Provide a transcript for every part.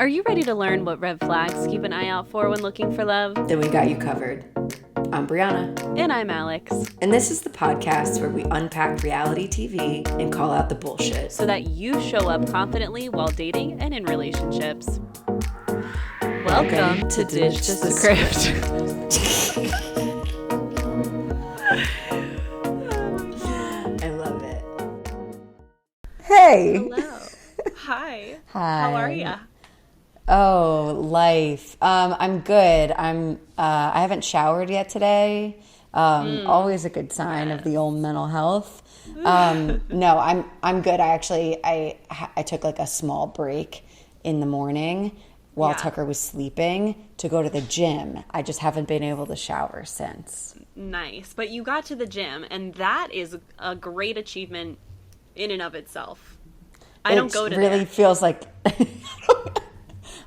Are you ready to learn what red flags keep an eye out for when looking for love? Then we got you covered. I'm Brianna. And I'm Alex. And this is the podcast where we unpack reality TV and call out the bullshit. So that you show up confidently while dating and in relationships. Welcome to Ditch the Script. I love it. Hey. Hello. Hi. Hi. How are you? Oh, life. I'm good. I haven't showered yet today. Always a good sign of the old mental health. No, I'm good. I took like a small break in the morning while Tucker was sleeping to go to the gym. I just haven't been able to shower since. Nice. But you got to the gym, and that is a great achievement in and of itself. I don't go to there. It really feels like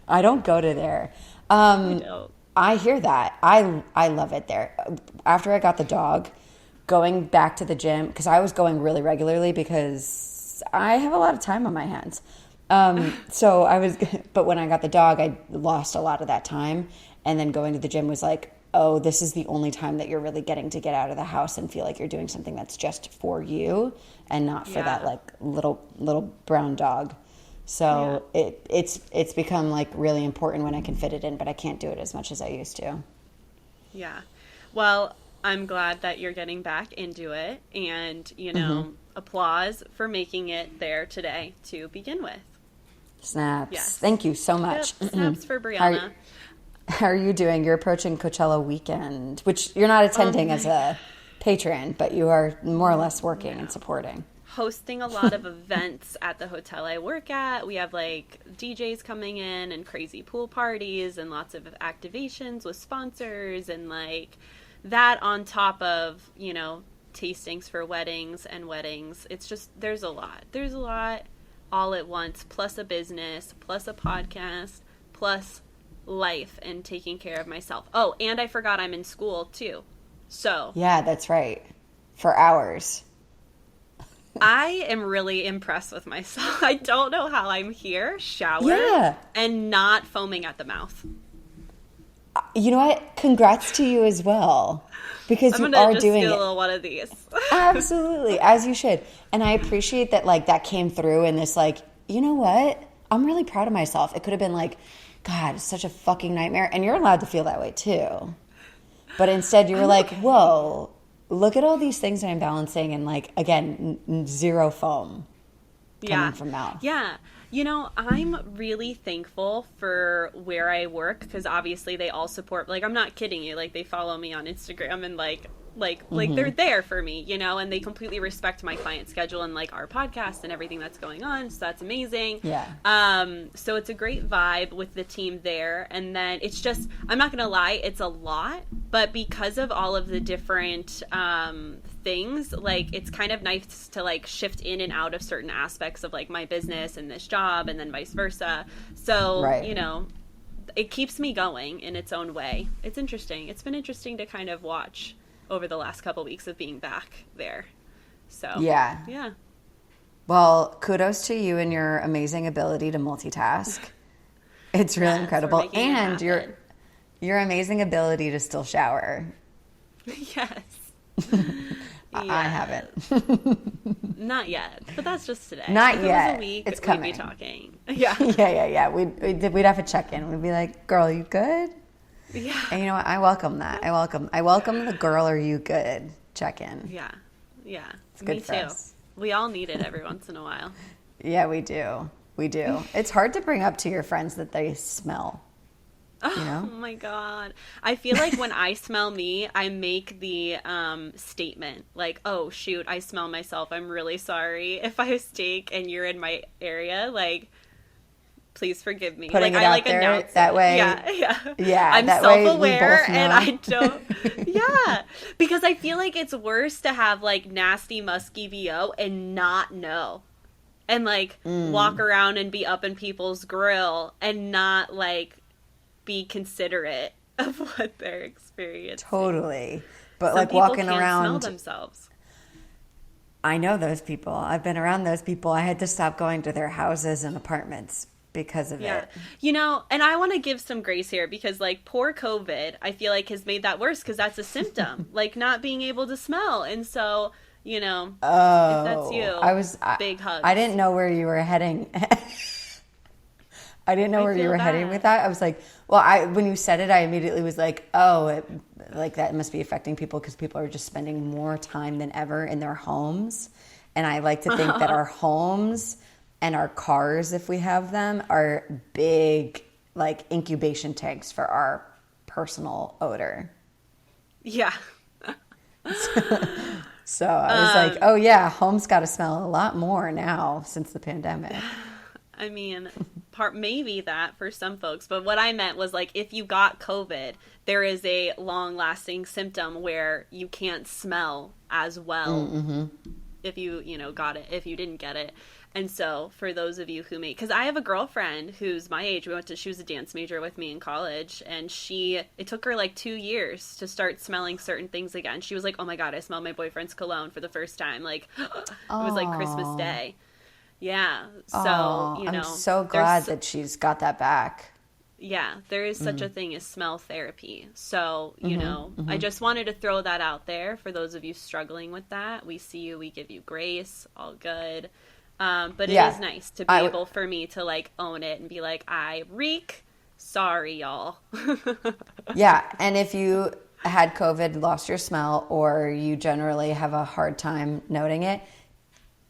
I don't go to there. I hear that. I love it there. After I got the dog, going back to the gym, because I was going really regularly because I have a lot of time on my hands. But when I got the dog, I lost a lot of that time. And then going to the gym was like, oh, this is the only time that you're really getting to get out of the house and feel like you're doing something that's just for you and not for that like little brown dog. So it's become like really important when I can fit it in, but I can't do it as much as I used to. Yeah. Well, I'm glad that you're getting back into it, and, applause for making it there today to begin with. Snaps. Yes. Thank you so much. Yep. Snaps for Brianna. How are you doing? You're approaching Coachella weekend, which you're not attending as a patron, but you are more or less working and supporting. Hosting a lot of events at the hotel I work at. We have like DJs coming in and crazy pool parties and lots of activations with sponsors and like that on top of, tastings for weddings. It's just, there's a lot all at once, plus a business, plus a podcast, plus life and taking care of myself. Oh, and I forgot I'm in school too. So yeah, that's right. For hours. I am really impressed with myself. I don't know how I'm here, showered, and not foaming at the mouth. You know what? Congrats to you as well, because you are doing it. I'm gonna just get a little one of these. Absolutely, as you should. And I appreciate that. Like that came through in this. Like, you know what? I'm really proud of myself. It could have been like, God, it's such a fucking nightmare, and you're allowed to feel that way too. But instead, you were like, whoa. Look at all these things that I'm balancing, and like, again, zero foam coming from mouth. Yeah. I'm really thankful for where I work, because obviously they all support, like, I'm not kidding you, like, they follow me on Instagram and like they're there for me, and they completely respect my client schedule and like our podcast and everything that's going on. So that's amazing. Yeah. So it's a great vibe with the team there. And then it's just, I'm not going to lie, it's a lot, but because of all of the different, things, like it's kind of nice to like shift in and out of certain aspects of like my business and this job and then vice versa. So, it keeps me going in its own way. It's interesting. It's been interesting to kind of watch over the last couple weeks of being back there. So yeah. Well, kudos to you and your amazing ability to multitask. It's really incredible, and your amazing ability to still shower. Yes. I haven't. Not yet, but that's just today. Not if yet. It was a week, it's coming. We'd be talking. Yeah. Yeah. We'd have a check-in. We'd be like, "Girl, you good?" Yeah. And you know what? I welcome that. I welcome the "Girl, are you good?" check-in. Yeah. It's good for too. us. We all need it every once in a while. Yeah, we do. It's hard to bring up to your friends that they smell. Oh my God. I feel like when I smell me, I make the statement like, oh shoot, I smell myself. I'm really sorry if I stink and you're in my area. Like, please forgive me. Putting like it I out like there announce that it. way. Yeah. I'm that self-aware way and I don't. Yeah. Because I feel like it's worse to have like nasty, musky VO and not know. And like walk around and be up in people's grill and not like be considerate of what they're experiencing. Totally. But some like people walking can't around smell themselves. I know those people. I've been around those people. I had to stop going to their houses and apartments because of Yeah. it. You know, and I want to give some grace here because, like, poor COVID, I feel like has made that worse because that's a symptom, like not being able to smell. And so, you know, if that's you, big I hugs. didn't know where you were heading. I didn't know I where you feel were heading with bad. that. I was like, well, when you said it, I immediately was like, oh, like that must be affecting people because people are just spending more time than ever in their homes. And I like to think that our homes and our cars, if we have them, are big like incubation tanks for our personal odor. Yeah. So I was like, oh yeah, homes got to smell a lot more now since the pandemic. I mean, maybe that for some folks, but what I meant was like if you got COVID, there is a long-lasting symptom where you can't smell as well if you got it, if you didn't get it. And so for those of you who may, because I have a girlfriend who's my age, she was a dance major with me in college, and it took her like 2 years to start smelling certain things again. She was like, oh my God, I smelled my boyfriend's cologne for the first time. Like, it was like Christmas Day. Yeah. So, I'm so glad that she's got that back. Yeah, there is such a thing as smell therapy. So, I just wanted to throw that out there for those of you struggling with that. We see you, we give you grace, all good. But it is nice to be able for me to like own it and be like, I reek. Sorry, y'all. Yeah, and if you had COVID, lost your smell, or you generally have a hard time noting it,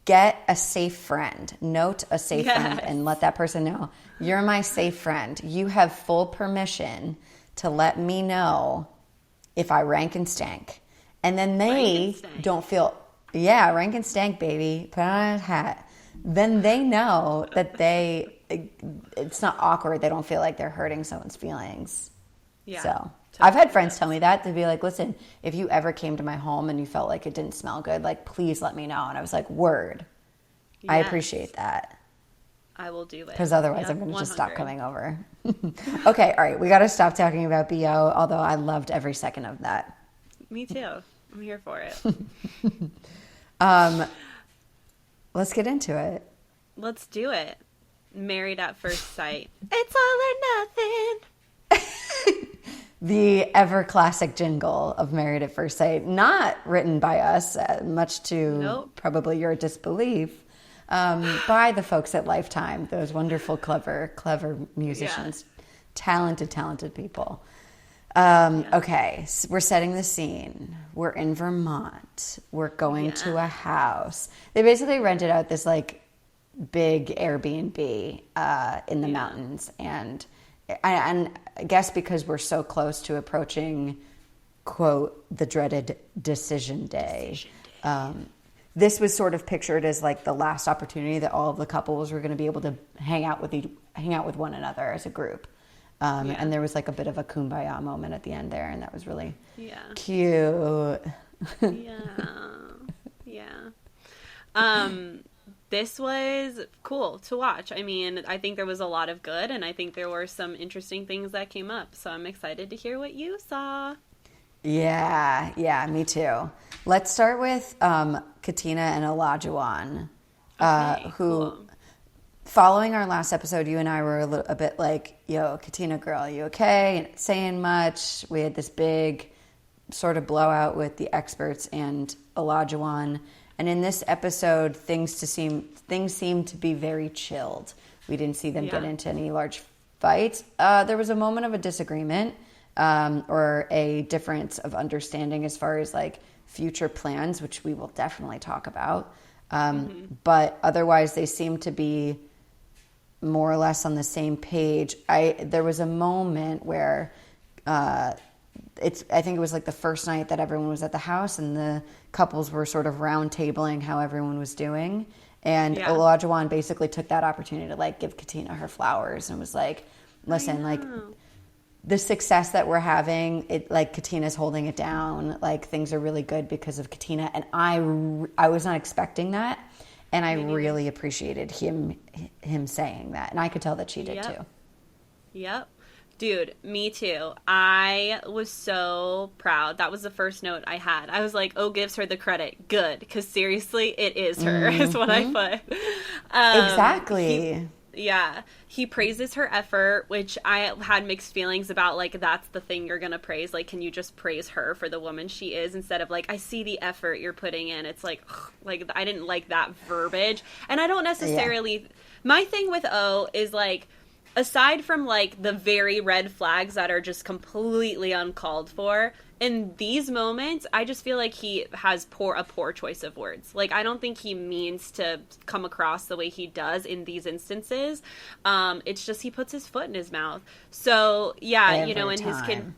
get a safe friend. Note a safe friend and let that person know, you're my safe friend. You have full permission to let me know if I rank and stank. And then they don't feel, rank and stank, baby. Put on a hat. Then they know that it's not awkward. They don't feel like they're hurting someone's feelings. Yeah. So totally. I've had friends tell me that. They'd be like, listen, if you ever came to my home and you felt like it didn't smell good, like, please let me know. And I was like, word. Yes. I appreciate that. I will do it. Because otherwise I'm going to just stop coming over. Okay, all right. We got to stop talking about BO, although I loved every second of that. Me too. I'm here for it. Let's get into it. Let's do it. Married at First Sight. It's all or nothing. The ever classic jingle of Married at First Sight, not written by us, much to probably your disbelief, by the folks at Lifetime, those wonderful, clever musicians, talented people. Okay, so we're setting the scene. We're in Vermont. We're going to a house. They basically rented out this like big Airbnb in the mountains, and I guess because we're so close to approaching, quote, the dreaded decision day. This was sort of pictured as like the last opportunity that all of the couples were going to be able to hang out with one another as a group. And there was like a bit of a kumbaya moment at the end there, and that was really cute. This was cool to watch. I mean, I think there was a lot of good, and I think there were some interesting things that came up. So I'm excited to hear what you saw. Yeah, me too. Let's start with Katina and Olajuwon, who, following our last episode, you and I were a bit like, yo, Katina girl, you okay? You not saying much. We had this big sort of blowout with the experts and Olajuwon. And in this episode, things seemed to be very chilled. We didn't see them get into any large fights. There was a moment of a disagreement or a difference of understanding as far as like future plans, which we will definitely talk about. But otherwise, they seem to be more or less on the same page. There was a moment where I think it was like the first night that everyone was at the house and the couples were sort of round tabling how everyone was doing. And Olajuwon basically took that opportunity to like give Katina her flowers and was like, listen, like the success that we're having, it like Katina's holding it down. Like things are really good because of Katina. And I was not expecting that. And I really appreciated him saying that. And I could tell that she did too. Yep. Dude, me too. I was so proud. That was the first note I had. I was like, oh, gives her the credit. Good. Because seriously, it is her, is what I put. Exactly. Yeah, he praises her effort, which I had mixed feelings about. Like, that's the thing you're gonna praise. Like, can you just praise her for the woman she is instead of like, I see the effort you're putting in. It's like, ugh, like I didn't like that verbiage, and I don't necessarily. Yeah. My thing with O is like, aside from like the very red flags that are just completely uncalled for, in these moments, I just feel like he has a poor choice of words. Like, I don't think he means to come across the way he does in these instances. It's just he puts his foot in his mouth. So, yeah, Every you know, time.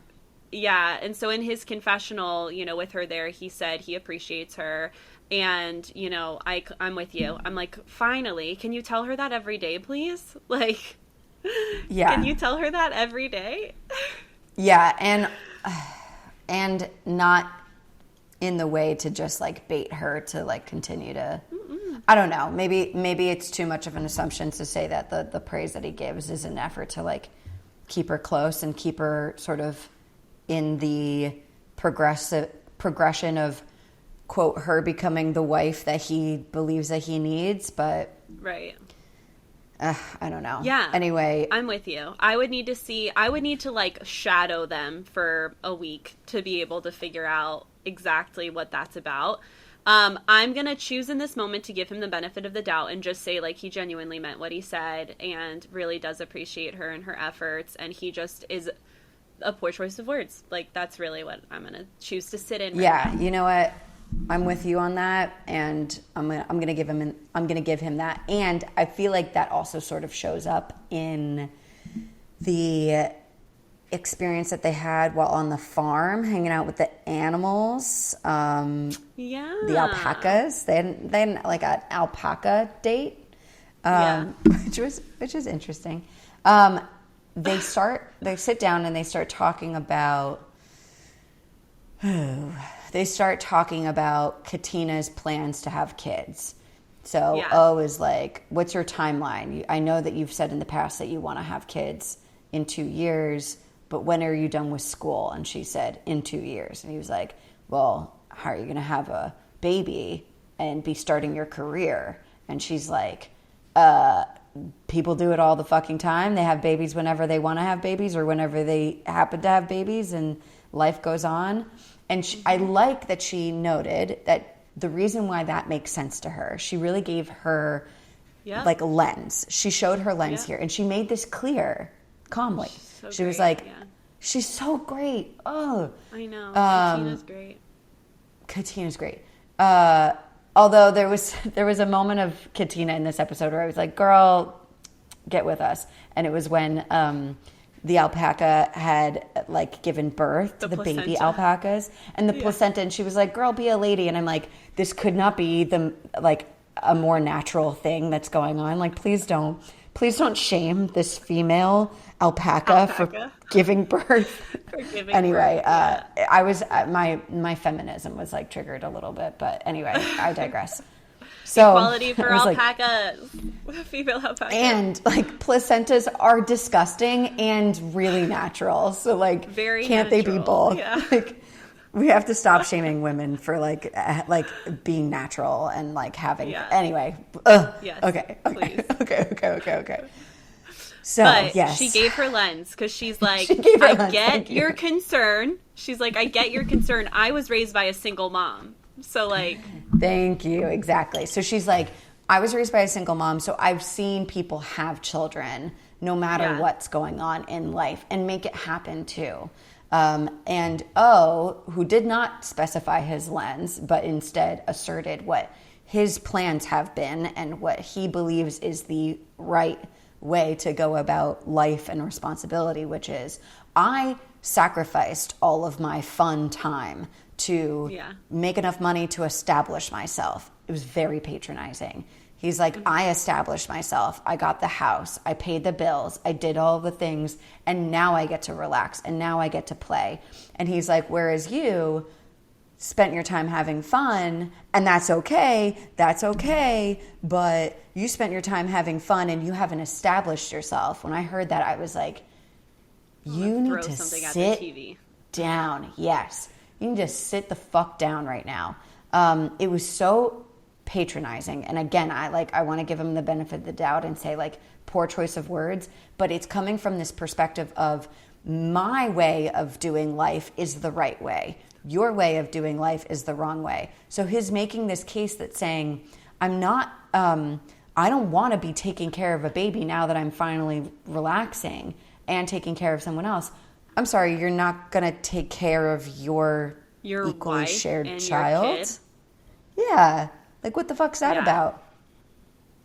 and so in his confessional, you know, with her there, he said he appreciates her. And, you know, I'm with you. I'm like, finally, can you tell her that every day, please? Like, yeah. Can you tell her that every day? Yeah, and not in the way to just like bait her to like continue to. Mm-mm. I don't know. Maybe it's too much of an assumption to say that the praise that he gives is an effort to like keep her close and keep her sort of in the progression of, quote, her becoming the wife that he believes that he needs. But right. I don't know. Yeah. Anyway. I'm with you. I would need to like shadow them for a week to be able to figure out exactly what that's about. I'm going to choose in this moment to give him the benefit of the doubt and just say like he genuinely meant what he said and really does appreciate her and her efforts. And he just is a poor choice of words. Like, that's really what I'm going to choose to sit in. Yeah. You know what? I'm with you on that, and I'm gonna give him that, and I feel like that also sort of shows up in the experience that they had while on the farm, hanging out with the animals. The alpacas. They had like an alpaca date, which is interesting. They sit down and they start talking about. They start talking about Katina's plans to have kids. So O is like, what's your timeline? I know that you've said in the past that you want to have kids in 2 years, but when are you done with school? And she said, in 2 years. And he was like, well, how are you going to have a baby and be starting your career? And she's like, people do it all the fucking time. They have babies whenever they want to have babies or whenever they happen to have babies, and life goes on. And I like that she noted that the reason why that makes sense to her, she really gave her like a lens. She showed her lens here, and she made this clear calmly. She was like, she's so great. Oh, I know. Katina's great. Katina's great. Although there was a moment of Katina in this episode where I was like, girl, get with us. And it was when the alpaca had like given birth to the baby alpacas and the placenta, and she was like, girl, be a lady. And I'm like, this could not be a more natural thing that's going on. Like, please don't shame this female alpaca. For giving birth. Anyway, I was my feminism was like triggered a little bit, but anyway, I digress. So equality for alpacas, female alpacas, and like placentas are disgusting and really natural. So like, very can't natural. They be both? Yeah. Like, we have to stop shaming women for like being natural and like having. Anyway, yes, okay. So but yes, she gave her lens because she's like, I get your concern. She's like, I get your concern. I was raised by a single mom. So like, thank you. Exactly. So she's like, I was raised by a single mom, so I've seen people have children no matter what's going on in life and make it happen too. And O, who did not specify his lens, but instead asserted what his plans have been and what he believes is the right way to go about life and responsibility, which is, I sacrificed all of my fun time to make enough money to establish myself. It was very patronizing. He's like, I established myself. I got the house. I paid the bills. I did all the things. And now I get to relax. And now I get to play. And he's like, whereas you spent your time having fun, and that's okay. That's okay. But you spent your time having fun and you haven't established yourself. When I heard that, I was like, you need to sit down. Yes. You can just sit the fuck down right now. It was so patronizing. And again, I want to give him the benefit of the doubt and say, like, poor choice of words, but it's coming from this perspective of my way of doing life is the right way. Your way of doing life is the wrong way. So he's making this case that's saying, I don't want to be taking care of a baby now that I'm finally relaxing and taking care of someone else. I'm sorry, you're not going to take care of your equally shared child? Yeah. Like, what the fuck's that about?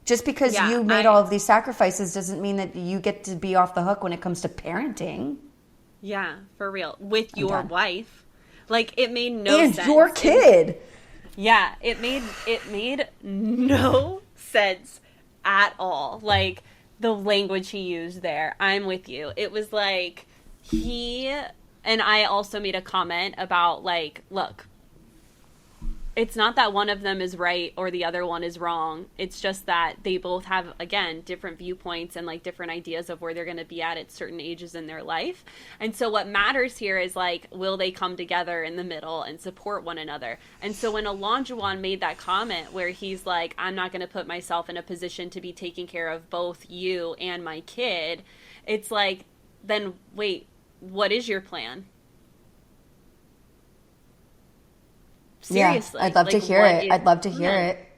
Just because you made all of these sacrifices doesn't mean that you get to be off the hook when it comes to parenting. Yeah, for real. With your wife. Like, it made no sense. And your kid. Yeah, it made no sense at all. Like, the language he used there. I'm with you. It was like, and I also made a comment about, like, look, it's not that one of them is right or the other one is wrong. It's just that they both have, again, different viewpoints and, like, different ideas of where they're going to be at certain ages in their life. And so what matters here is, like, will they come together in the middle and support one another? And so when Olajuwon made that comment where he's like, I'm not going to put myself in a position to be taking care of both you and my kid, it's like, then wait, what is your plan? Seriously. Yeah, I'd love to hear it. I'd love to hear it.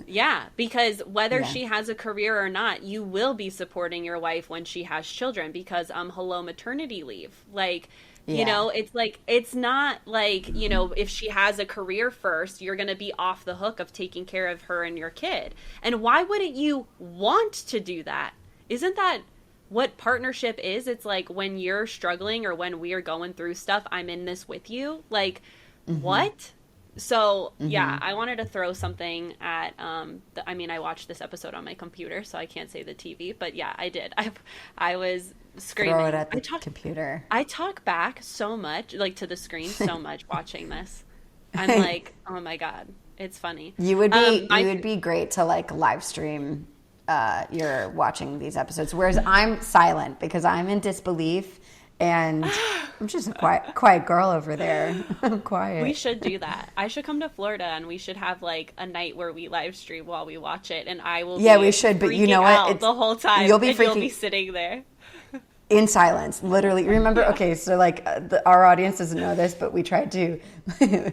Yeah, because whether she has a career or not, you will be supporting your wife when she has children because hello maternity leave. Like, you know, it's like, it's not like, you know, if she has a career first, you're going to be off the hook of taking care of her and your kid. And why wouldn't you want to do that? Isn't that what partnership is? It's like when you're struggling or when we are going through stuff, I'm in this with you. Like, what? So, yeah, I wanted to throw something at, I watched this episode on my computer, so I can't say the TV, but yeah, I did. I was screaming. Throw it at the computer. I talk back so much, like to the screen so much watching this. I'm like, oh my God, it's funny. You would be great to, like, live stream you're watching these episodes, whereas I'm silent because I'm in disbelief. And I'm just a quiet girl over there. I'm quiet. We should do that. I should come to Florida and we should have, like, a night where we live stream while we watch it. And I will we should. But you know what? The whole time. You'll be sitting there. In silence, literally. Remember, okay, so, like, our audience doesn't know this, but we tried to. The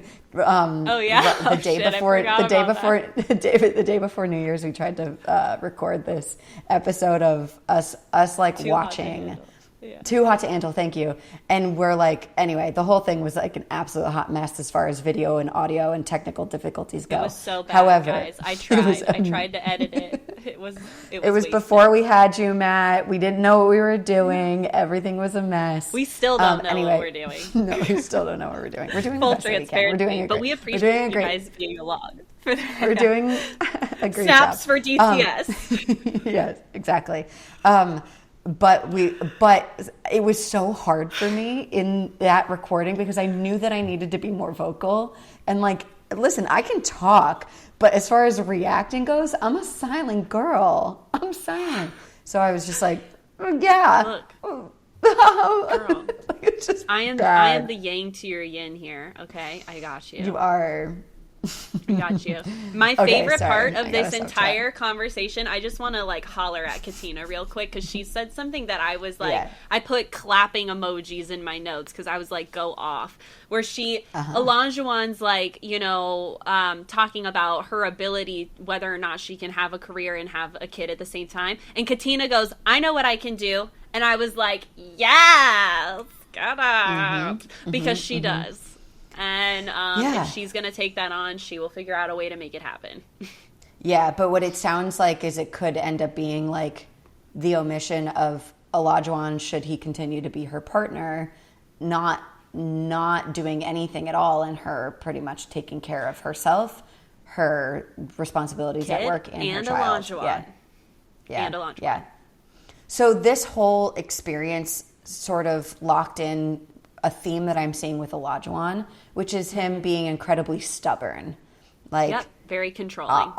day before New Year's, we tried to record this episode of us like watching. Yeah. Too hot to handle, thank you. And we're like, anyway, the whole thing was like an absolute hot mess as far as video and audio and technical difficulties go. It was so bad, however, guys. I tried to edit it. It was before we had you, Matt. We didn't know what we were doing. Everything was a mess. We still don't know what we're doing. No, we still don't know what we're doing. We're doing full the best transparency, we can. but we appreciate you guys being along. We're doing a great Snaps job. for DTS. Yes, exactly. But it was so hard for me in that recording because I knew that I needed to be more vocal. And, like, listen, I can talk, but as far as reacting goes, I'm a silent girl. I'm silent. So I was just like, yeah. Look, girl. It's just I am the yang to your yin here. Okay, I got you. You are. I got you. My favorite part of this entire conversation, I just want to, like, holler at Katina real quick because she said something that I was like, I put clapping emojis in my notes because I was like, go off. Where Olajuwon's like, you know, talking about her ability, whether or not she can have a career and have a kid at the same time. And Katina goes, I know what I can do. And I was like, yes, get out. Because she does. And if she's going to take that on, she will figure out a way to make it happen. Yeah, but what it sounds like is it could end up being like the omission of Olajuwon, should he continue to be her partner, not doing anything at all, and her pretty much taking care of herself, her responsibilities at work, and her child. Olajuwon. Yeah. And Olajuwon. Yeah. So this whole experience sort of locked in a theme that I'm seeing with Olajuwon, which is him being incredibly stubborn. Like, very controlling.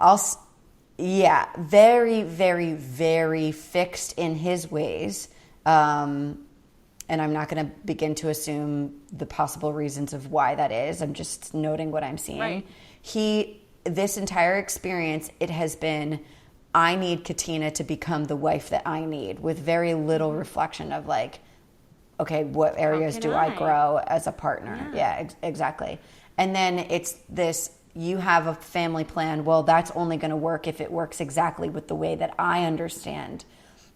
Very, very, very fixed in his ways. And I'm not going to begin to assume the possible reasons of why that is. I'm just noting what I'm seeing. Right. This entire experience, it has been I need Katina to become the wife that I need, with very little reflection of like, okay, what areas do I grow as a partner? Yeah, exactly. And then it's this, you have a family plan. Well, that's only going to work if it works exactly with the way that I understand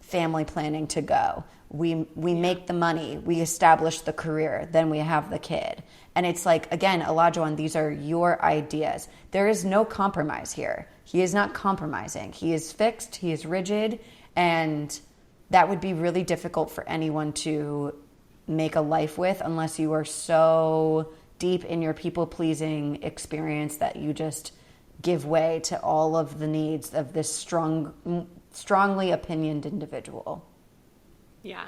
family planning to go. We make the money, we establish the career, then we have the kid. And it's like, again, Olajuwon, these are your ideas. There is no compromise here. He is not compromising. He is fixed, he is rigid, and that would be really difficult for anyone to make a life with unless you are so deep in your people-pleasing experience that you just give way to all of the needs of this strongly opinioned individual. Yeah.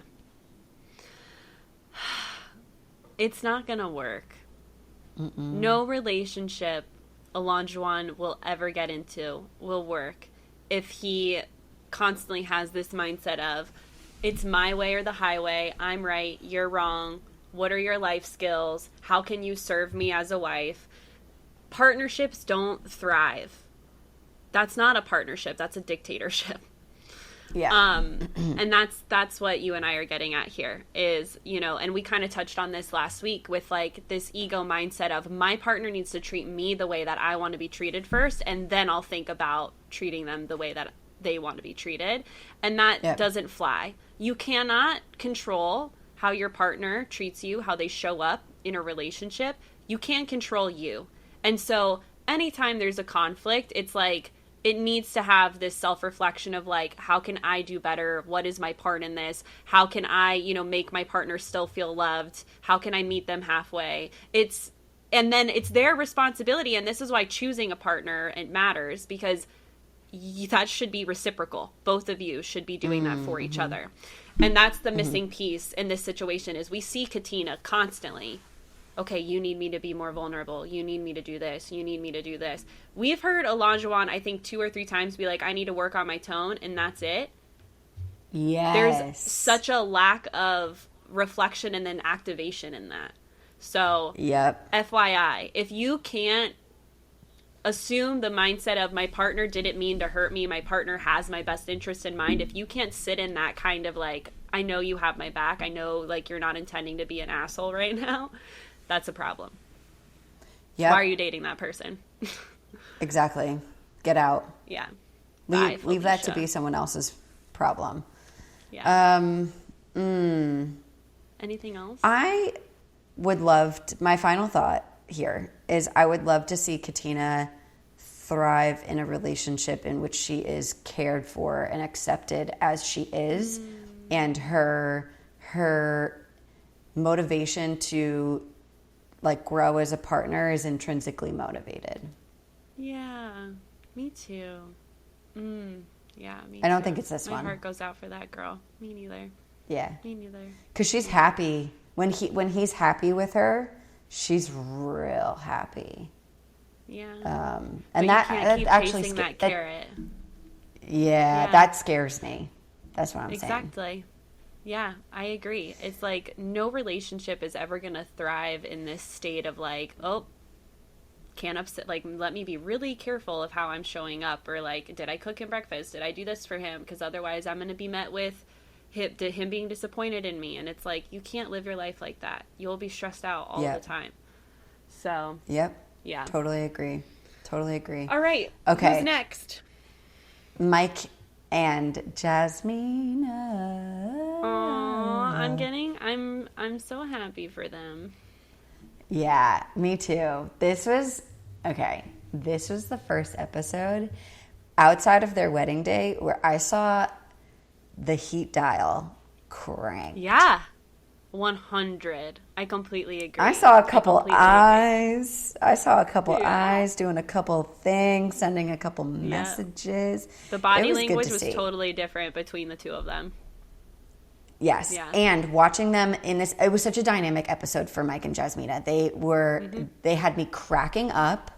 It's not going to work. No relationship Olajuwon will ever get into will work if he constantly has this mindset of, it's my way or the highway, I'm right, you're wrong, what are your life skills, how can you serve me as a wife? Partnerships don't thrive. That's not a partnership, that's a dictatorship. Yeah. And that's what you and I are getting at here is, you know, and we kind of touched on this last week with like this ego mindset of my partner needs to treat me the way that I want to be treated first, and then I'll think about treating them the way that they want to be treated. And that doesn't fly. You cannot control how your partner treats you, how they show up in a relationship. You can't control you. And so anytime there's a conflict, it's like, it needs to have this self-reflection of like, how can I do better? What is my part in this? How can I, you know, make my partner still feel loved? How can I meet them halfway? And then it's their responsibility. And this is why choosing a partner, it matters, because that should be reciprocal. Both of you should be doing that for each other. And that's the missing piece in this situation is we see Katina constantly, okay, you need me to be more vulnerable. You need me to do this. You need me to do this. We've heard Olajuwon, I think 2 or 3 times be like, I need to work on my tone, and that's it. Yes. There's such a lack of reflection and then activation in that. So, FYI, if you can't assume the mindset of my partner didn't mean to hurt me, my partner has my best interest in mind, if you can't sit in that kind of like, I know you have my back, I know like you're not intending to be an asshole right now, that's a problem. Why are you dating that person? Exactly. Get out. Yeah. Leave that to be someone else's problem. Yeah. Anything else? I would love to, my final thought here is I would love to see Katina thrive in a relationship in which she is cared for and accepted as she is, and her motivation to like grow as a partner is intrinsically motivated. Yeah, me too. Yeah, me I don't too. think it's this My one. heart goes out for that girl. Me neither. Yeah. Me neither. Because she's happy. When he's happy with her, she's real happy. Yeah. And that keep actually chasing that carrot. Yeah, that scares me. That's what I'm saying. Exactly. Yeah, I agree. It's like no relationship is ever going to thrive in this state of like, oh, can't upset, like, let me be really careful of how I'm showing up, or like, did I cook him breakfast? Did I do this for him? Because otherwise I'm going to be met with him being disappointed in me. And it's like, you can't live your life like that. You'll be stressed out all the time. So. Yep. Yeah. Totally agree. All right. Okay. Who's next? Mike and Jasmine. I'm so happy for them. Yeah, me too. This was the first episode outside of their wedding day where I saw the heat dial crank. Yeah. 100. I completely agree. I saw a couple eyes. Eyes doing a couple things, sending a couple messages. The body language was totally different between the two of them. Yes. Yeah. And watching them in this, it was such a dynamic episode for Mike and Jasmina. They had me cracking up.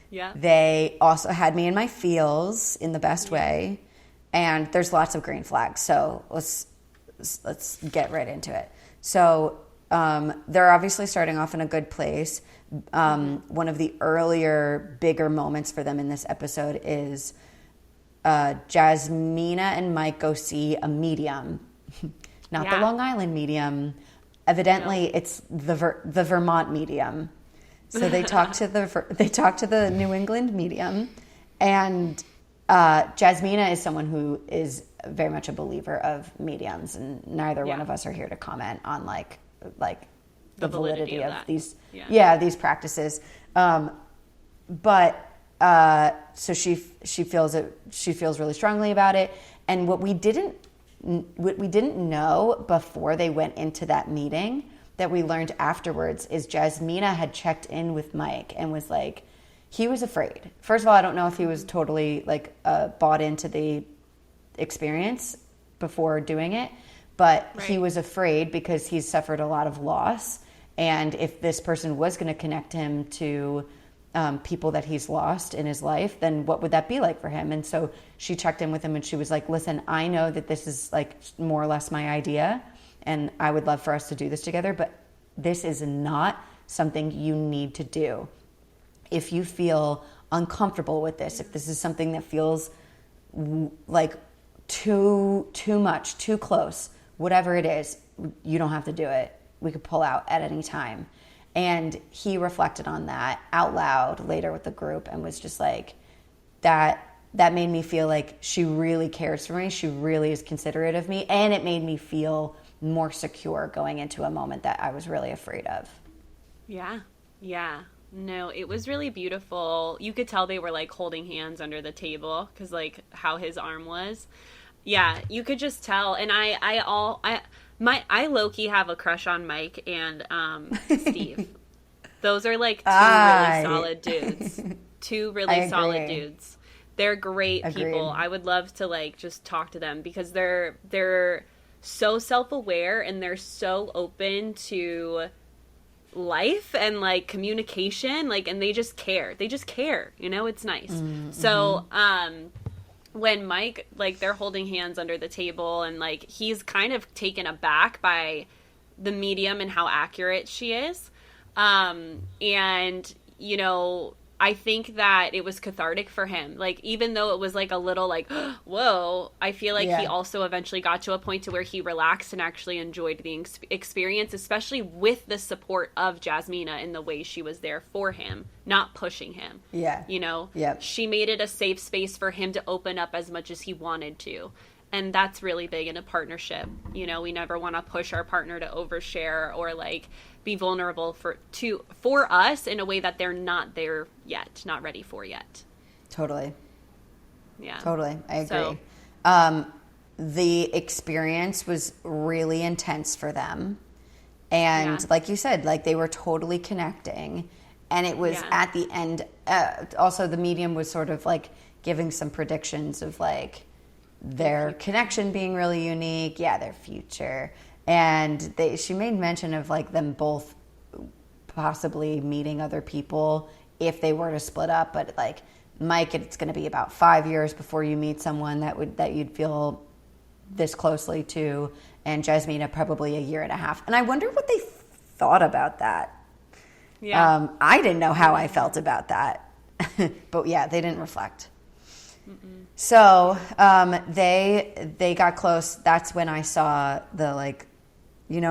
Yeah. They also had me in my feels in the best way. And there's lots of green flags. So let's get right into it. So they're obviously starting off in a good place. One of the earlier, bigger moments for them in this episode is Jasmina and Mike go see a medium, not the Long Island medium. Evidently, it's the Vermont medium. So they talk to the New England medium, and Jasmina is someone who is very much a believer of mediums, and neither one of us are here to comment on like the validity of these these practices. But so she feels really strongly about it, and what we didn't know before they went into that meeting that we learned afterwards is Jasmina had checked in with Mike and was like, he was afraid. First of all, I don't know if he was totally like bought into the experience before doing it, but he was afraid because he's suffered a lot of loss, and if this person was going to connect him to people that he's lost in his life, then what would that be like for him? And so she checked in with him and she was like, listen, I know that this is like more or less my idea and I would love for us to do this together, but this is not something you need to do. If you feel uncomfortable with this, if this is something that feels like too much, too close, whatever it is, you don't have to do it. We could pull out at any time. And he reflected on that out loud later with the group and was just like, that made me feel like she really cares for me. She really is considerate of me. And it made me feel more secure going into a moment that I was really afraid of. Yeah. Yeah. No, it was really beautiful. You could tell they were like holding hands under the table because like how his arm was. Yeah, you could just tell. And I low-key have a crush on Mike and Steve. Those are like two really solid dudes. Two really solid dudes. They're great people. I would love to like just talk to them because they're so self-aware and they're so open to life and like communication, like, and they just care. You know, it's nice. Mm-hmm. So, when Mike, like, they're holding hands under the table and, like, he's kind of taken aback by the medium and how accurate she is. And, you know, I think that it was cathartic for him. Like, even though it was, like, a little, like, whoa, I feel like he also eventually got to a point to where he relaxed and actually enjoyed the experience, especially with the support of Jasmina in the way she was there for him, not pushing him. Yeah. You know? Yeah. She made it a safe space for him to open up as much as he wanted to. And that's really big in a partnership. You know, we never want to push our partner to overshare or, like, be vulnerable for us in a way that they're not there yet, not ready for yet. Totally. Yeah. Totally. I agree. So, the experience was really intense for them. And like you said, like they were totally connecting. And it was at the end, also the medium was sort of like giving some predictions of like their connection being really unique. Yeah, their future. And she made mention of like them both possibly meeting other people if they were to split up. But like Mike, it's going to be about 5 years before you meet someone that you'd feel this closely to, and Jasmina probably 1.5 years. And I wonder what they thought about that. Yeah, I didn't know how I felt about that, but yeah, they didn't reflect. Mm-mm. So they got close. That's when I saw the like. When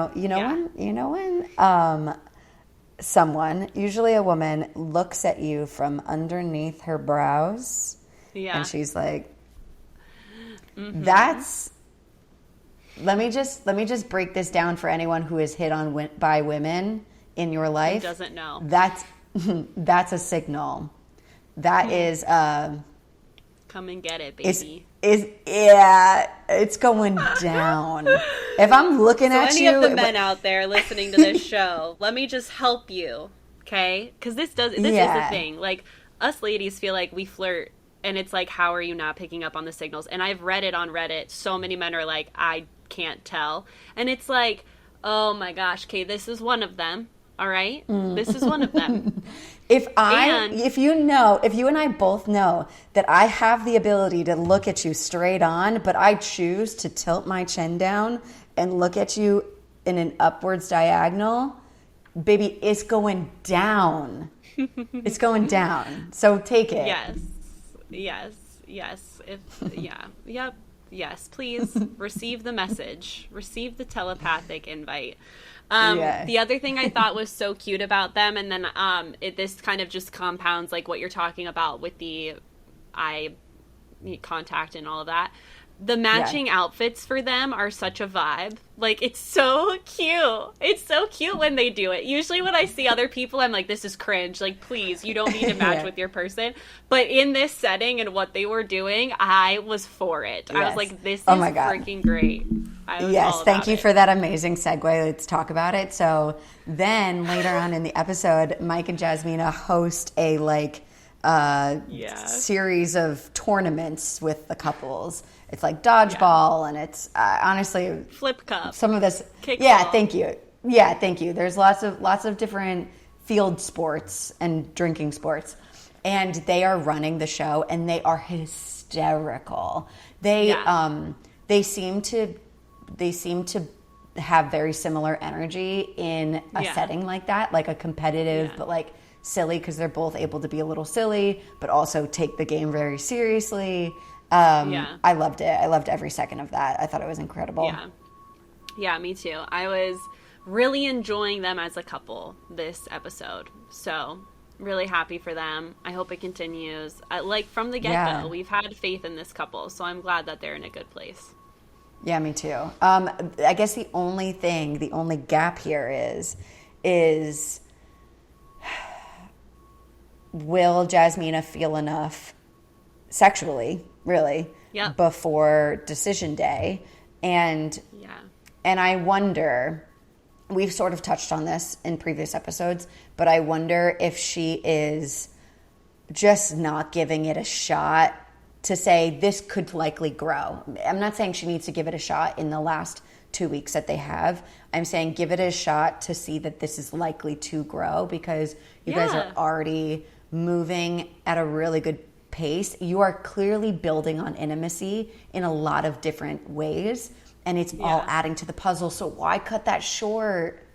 someone, usually a woman, looks at you from underneath her brows, and she's like, "That's." Let me just break this down for anyone who is hit on by women in your life. Who doesn't know. That's a signal. That is. Come and get it, baby. It's going down. If I'm looking at any you, of the men out there listening to this show, let me just help you, okay? Because this is the thing. Like, us ladies feel like we flirt, and it's like, how are you not picking up on the signals? And I've read it on Reddit. So many men are like, I can't tell, and it's like, oh my gosh, okay, this is one of them. All right, this is one of them. If you and I both know that I have the ability to look at you straight on, but I choose to tilt my chin down and look at you in an upwards diagonal, baby, it's going down. It's going down. So take it. Yes. Yes. Yep. Yes, please receive the message. Receive the telepathic invite. The other thing I thought was so cute about them, and then this kind of just compounds like what you're talking about with the eye contact and all of that. The matching outfits for them are such a vibe. Like, it's so cute. It's so cute when they do it. Usually when I see other people, I'm like, this is cringe. Like, please, you don't need to match with your person. But in this setting and what they were doing, I was for it. I was like, this is freaking great. Thank you for that amazing segue. Let's talk about it. So then later on in the episode, Mike and Jasmine host a series of tournaments with the couples. It's like dodgeball, and it's honestly flip cup. Some of this, kickball. Thank you. Yeah, thank you. There's lots of different field sports and drinking sports, and they are running the show, and they are hysterical. They seem to have very similar energy in a setting like that, like a competitive, but like silly, because they're both able to be a little silly, but also take the game very seriously. I loved it. I loved every second of that. I thought it was incredible. Yeah, me too. I was really enjoying them as a couple this episode. So, really happy for them. I hope it continues. Like, from the get-go, we've had faith in this couple, so I'm glad that they're in a good place. Yeah, me too. I guess the only gap here is will Jasmine feel enough sexually, really, before decision day? And I wonder, we've sort of touched on this in previous episodes, but I wonder if she is just not giving it a shot to say this could likely grow. I'm not saying she needs to give it a shot in the last 2 weeks that they have. I'm saying give it a shot to see that this is likely to grow, because you guys are already moving at a really good pace. You are clearly building on intimacy in a lot of different ways, and it's all adding to the puzzle. So why cut that short?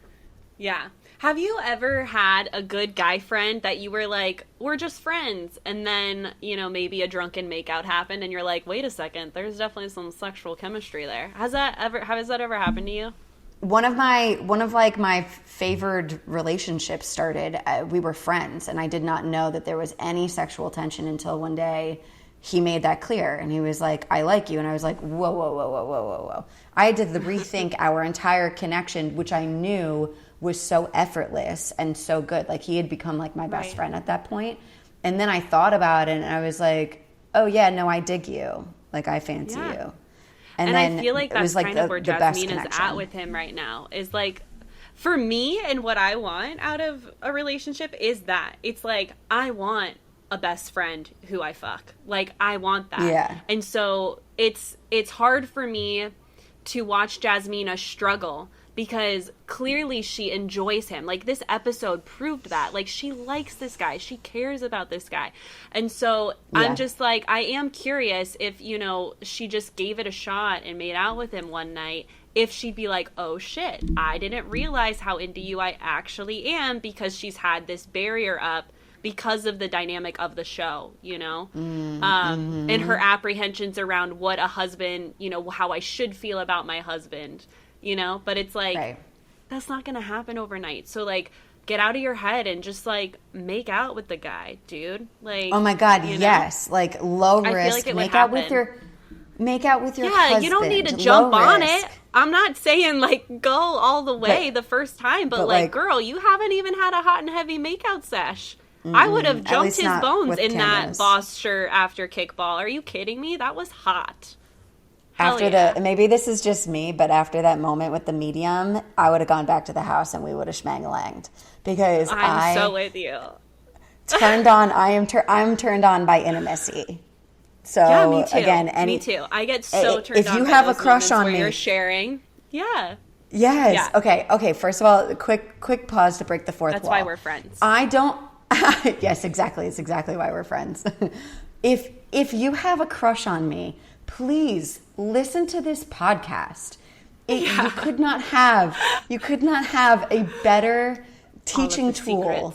Yeah. Have you ever had a good guy friend that you were like, we're just friends, and then, maybe a drunken makeout happened and you're like, wait a second, there's definitely some sexual chemistry there? Has that ever happened to you? One of my favored relationships started, we were friends, and I did not know that there was any sexual tension until one day he made that clear, and he was like, I like you. And I was like, whoa, whoa, whoa, whoa, whoa, whoa, whoa. I had to rethink our entire connection, which I knew was so effortless and so good. Like, he had become like my best friend at that point. And then I thought about it, and I was like, oh yeah, no, I dig you. Like, I fancy you. And I feel like that's kind of where Jasmine is at with him right now. Is like, for me, and what I want out of a relationship is that it's like, I want a best friend who I fuck. Like, I want that. Yeah. And so it's hard for me to watch Jasmine struggle, because clearly she enjoys him. Like, this episode proved that. Like, she likes this guy. She cares about this guy. And so I'm just like, I am curious if, she just gave it a shot and made out with him one night, if she'd be like, oh shit, I didn't realize how into you I actually am, because she's had this barrier up because of the dynamic of the show, and her apprehensions around what a husband, how I should feel about my husband. But it's like, that's not going to happen overnight. So, like, get out of your head and just, like, make out with the guy, dude. Like, oh my God, yes. Like, low risk. Like, make out with your husband. You don't need to jump on it. I'm not saying, like, go all the way the first time, but like, girl, you haven't even had a hot and heavy makeout sesh. I would have jumped his bones in that boss shirt after kickball. Are you kidding me? That was hot. Maybe this is just me, but after that moment with the medium, I would have gone back to the house and we would have schmang-langed, because I'm so with you. I'm turned on by intimacy. So yeah, me too. Again, me too. I get so turned on. If you have a crush on me, you're sharing. Yeah. Yes. Yeah. Okay. First of all, quick pause to break the fourth wall. That's why we're friends. I don't. Yes, exactly. It's exactly why we're friends. If you have a crush on me, please listen to this podcast. You could not have a better teaching tool.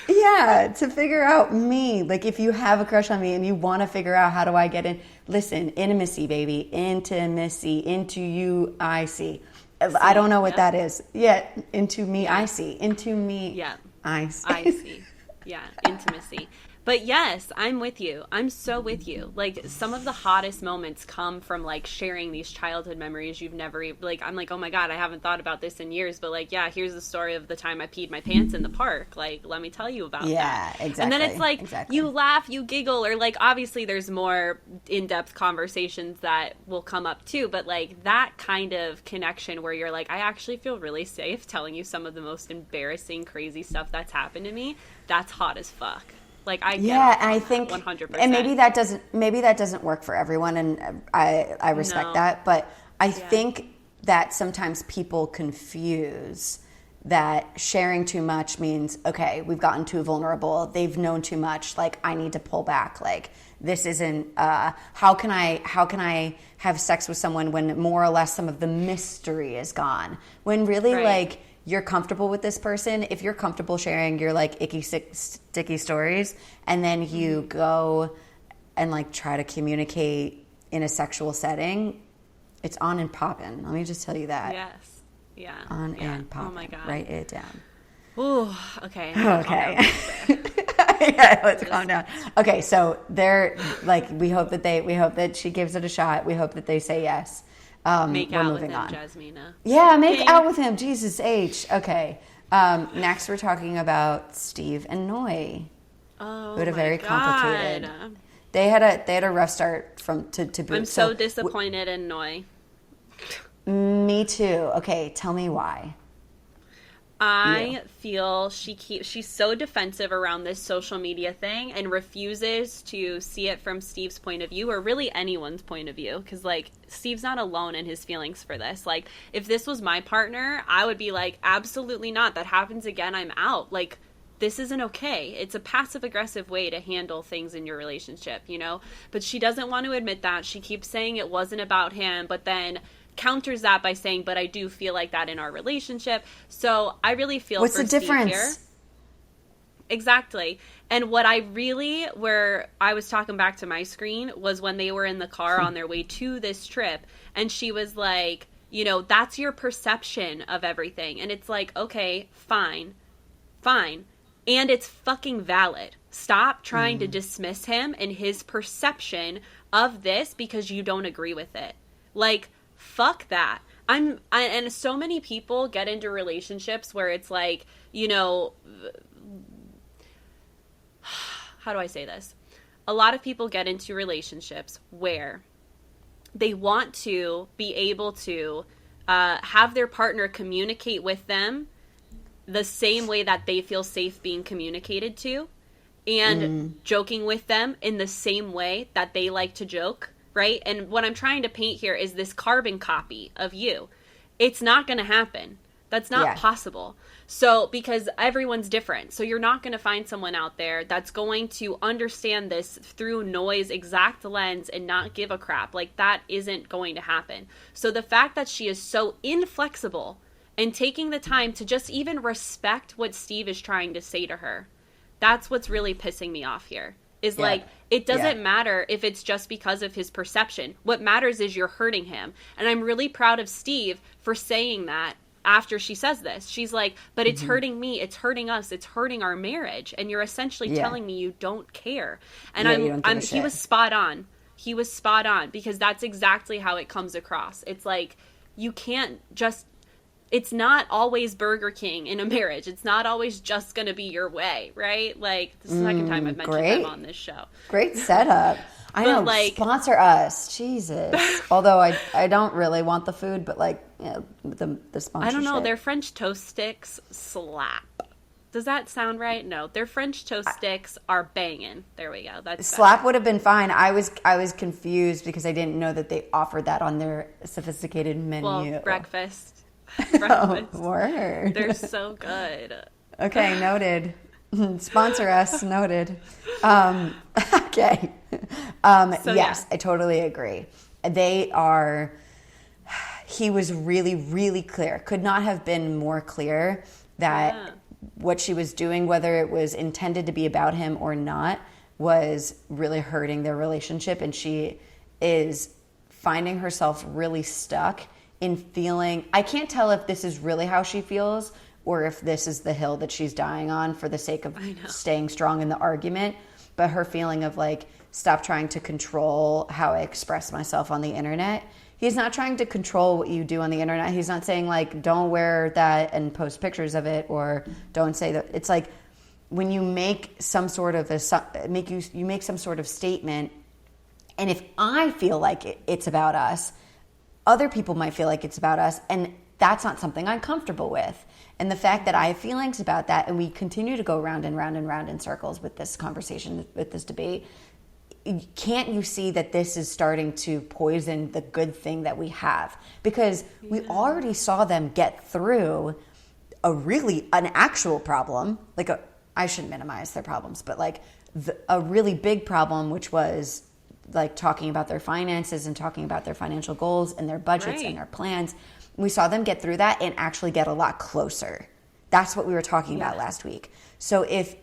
Yeah, to figure out me. Like, if you have a crush on me and you want to figure out how do I get in, listen, intimacy, baby. Intimacy. Into you, I see. I don't know what that is. Yeah, into me, I see. Into me, I see. I see. Yeah, intimacy. But yes, I'm with you. I'm so with you. Like, some of the hottest moments come from, like, sharing these childhood memories you've never, like, I'm like, oh my God, I haven't thought about this in years. But, like, yeah, here's the story of the time I peed my pants in the park. Like, let me tell you about that. Yeah, exactly. And then it's like, you laugh, you giggle, or, like, obviously there's more in-depth conversations that will come up too. But, like, that kind of connection where you're like, I actually feel really safe telling you some of the most embarrassing, crazy stuff that's happened to me. That's hot as fuck. Like, I get and I think 100%. And maybe that doesn't work for everyone, and I respect that, but I think that sometimes people confuse that sharing too much means, okay, we've gotten too vulnerable, they've known too much, like, I need to pull back, like, this isn't how can I have sex with someone when more or less some of the mystery is gone, when really like, you're comfortable with this person. If you're comfortable sharing your, like, icky, sticky stories, and then you go and, like, try to communicate in a sexual setting, it's on and poppin'. Let me just tell you that. Yes. Yeah. On and poppin'. Oh my God. Write it down. Ooh. Okay. Okay. Yeah, let's calm down. Okay, so they're like, we hope that she gives it a shot. We hope that they say yes. Make out with him, Jasmine. Yeah, make out with him. Jesus H. Okay. Next, we're talking about Steve and Noi. Oh, who had a very God. complicated. They had a rough start to boot. I'm so disappointed in Noi. Me too. Okay, tell me why. I feel she's so defensive around this social media thing and refuses to see it from Steve's point of view, or really anyone's point of view, because, like, Steve's not alone in his feelings for this. Like, if this was my partner, I would be like, absolutely not. That happens again, I'm out. Like, this isn't okay. It's a passive-aggressive way to handle things in your relationship, you know? But she doesn't want to admit that. She keeps saying it wasn't about him, but then counters that by saying, but I do feel like that in our relationship. So I really feel what's for the Steve difference here. Exactly. And what where I was talking back to my screen was when they were in the car on their way to this trip, and she was like, you know, that's your perception of everything. And it's like, okay, fine. And it's fucking valid. Stop trying to dismiss him and his perception of this because you don't agree with it. Like, fuck that. And so many people get into relationships where it's like, you know, how do I say this? A lot of people get into relationships where they want to be able to have their partner communicate with them the same way that they feel safe being communicated to, and joking with them in the same way that they like to joke, right? And what I'm trying to paint here is this carbon copy of you. It's not going to happen. That's not possible. So, because everyone's different. So you're not going to find someone out there that's going to understand this through Noi's exact lens and not give a crap. Like, that isn't going to happen. So the fact that she is so inflexible and taking the time to just even respect what Steve is trying to say to her, that's what's really pissing me off here. Is like, it doesn't matter if it's just because of his perception. What matters is you're hurting him. And I'm really proud of Steve for saying that after she says this. She's like, but it's hurting me, it's hurting us, it's hurting our marriage, and you're essentially telling me you don't care. And he was spot on. He was spot on, because that's exactly how it comes across. It's like, you can't just, it's not always Burger King in a marriage. It's not always just going to be your way, right? Like, the second time I've mentioned them on this show. Great setup. I know, like, sponsor us. Jesus. Although I don't really want the food, but, like, you know, the sponsorship. I don't know. Their French toast sticks slap. Does that sound right? No. Their French toast sticks are banging. There we go. That's slap would have been fine. I was confused because I didn't know that they offered that on their sophisticated menu. Well, breakfast. Oh, word. They're so good. Okay, noted. Sponsor us, noted. Okay. Yes, I totally agree. He was really, really clear. Could not have been more clear that what she was doing, whether it was intended to be about him or not, was really hurting their relationship. And she is finding herself really stuck in feeling, I can't tell if this is really how she feels or if this is the hill that she's dying on for the sake of staying strong in the argument. But her feeling of like, stop trying to control how I express myself on the internet. He's not trying to control what you do on the internet. He's not saying like, don't wear that and post pictures of it, or don't say that. It's like when you make some sort of you make some sort of statement, and if I feel like it's about us, other people might feel like it's about us, and that's not something I'm comfortable with. And the fact that I have feelings about that, and we continue to go round and round and round in circles with this conversation, with this debate, can't you see that this is starting to poison the good thing that we have? Because we already saw them get through an actual problem, like I shouldn't minimize their problems, but like a really big problem, which was like talking about their finances and talking about their financial goals and their budgets and their plans. We saw them get through that and actually get a lot closer. That's what we were talking about last week. So if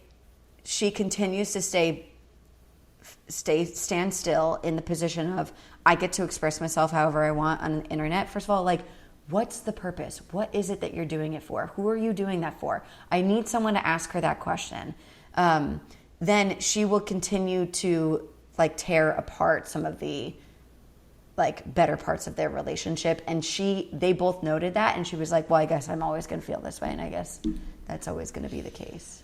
she continues to stand still in the position of, I get to express myself however I want on the internet, first of all, like, what's the purpose? What is it that you're doing it for? Who are you doing that for? I need someone to ask her that question. Then she will continue to like tear apart some of the like better parts of their relationship. And they both noted that, and she was like, well, I guess I'm always going to feel this way, and I guess that's always going to be the case.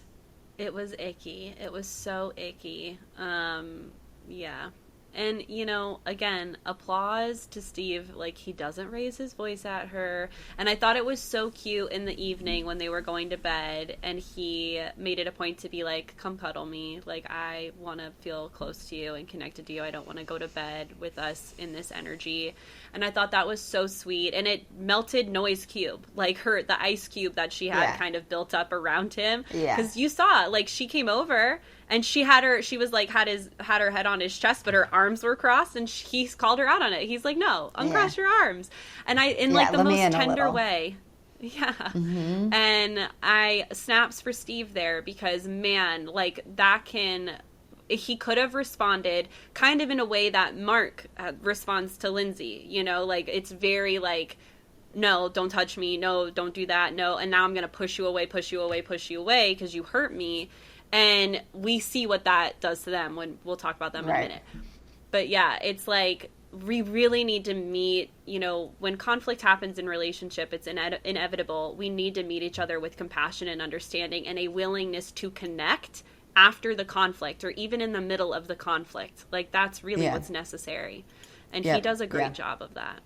It was icky. It was so icky. Yeah. And, you know, again, applause to Steve. Like, he doesn't raise his voice at her. And I thought it was so cute in the evening when they were going to bed, and he made it a point to be like, come cuddle me. Like, I want to feel close to you and connected to you. I don't want to go to bed with us in this energy. And I thought that was so sweet. And it melted Noi's cube, like the ice cube that she had kind of built up around him. Yeah. Because you saw, like, she came over and she was like, had her head on his chest, but her arms were crossed, and he called her out on it. He's like, no, uncross your arms. And in like the most tender way. Yeah. Mm-hmm. And I snaps for Steve there, because man, like he could have responded kind of in a way that Mark responds to Lindsay, you know, like it's very like, no, don't touch me. No, don't do that. No. And now I'm going to push you away because you hurt me. And we see what that does to them when we'll talk about them in a minute. But yeah, it's like we really need to meet, you know, when conflict happens in relationship, it's inevitable. We need to meet each other with compassion and understanding and a willingness to connect after the conflict or even in the middle of the conflict. Like that's really what's necessary. And he does a great job of that.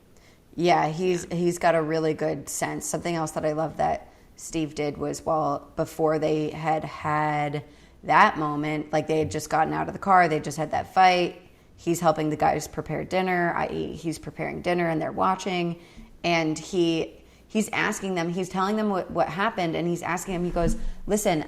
Yeah, he's got a really good sense. Something else that I love that Steve did was, before they had that moment, like they had just gotten out of the car, they just had that fight, he's helping the guys prepare dinner, i.e. he's preparing dinner and they're watching, and he's asking them, he's telling them what happened, and he's asking them, he goes, listen,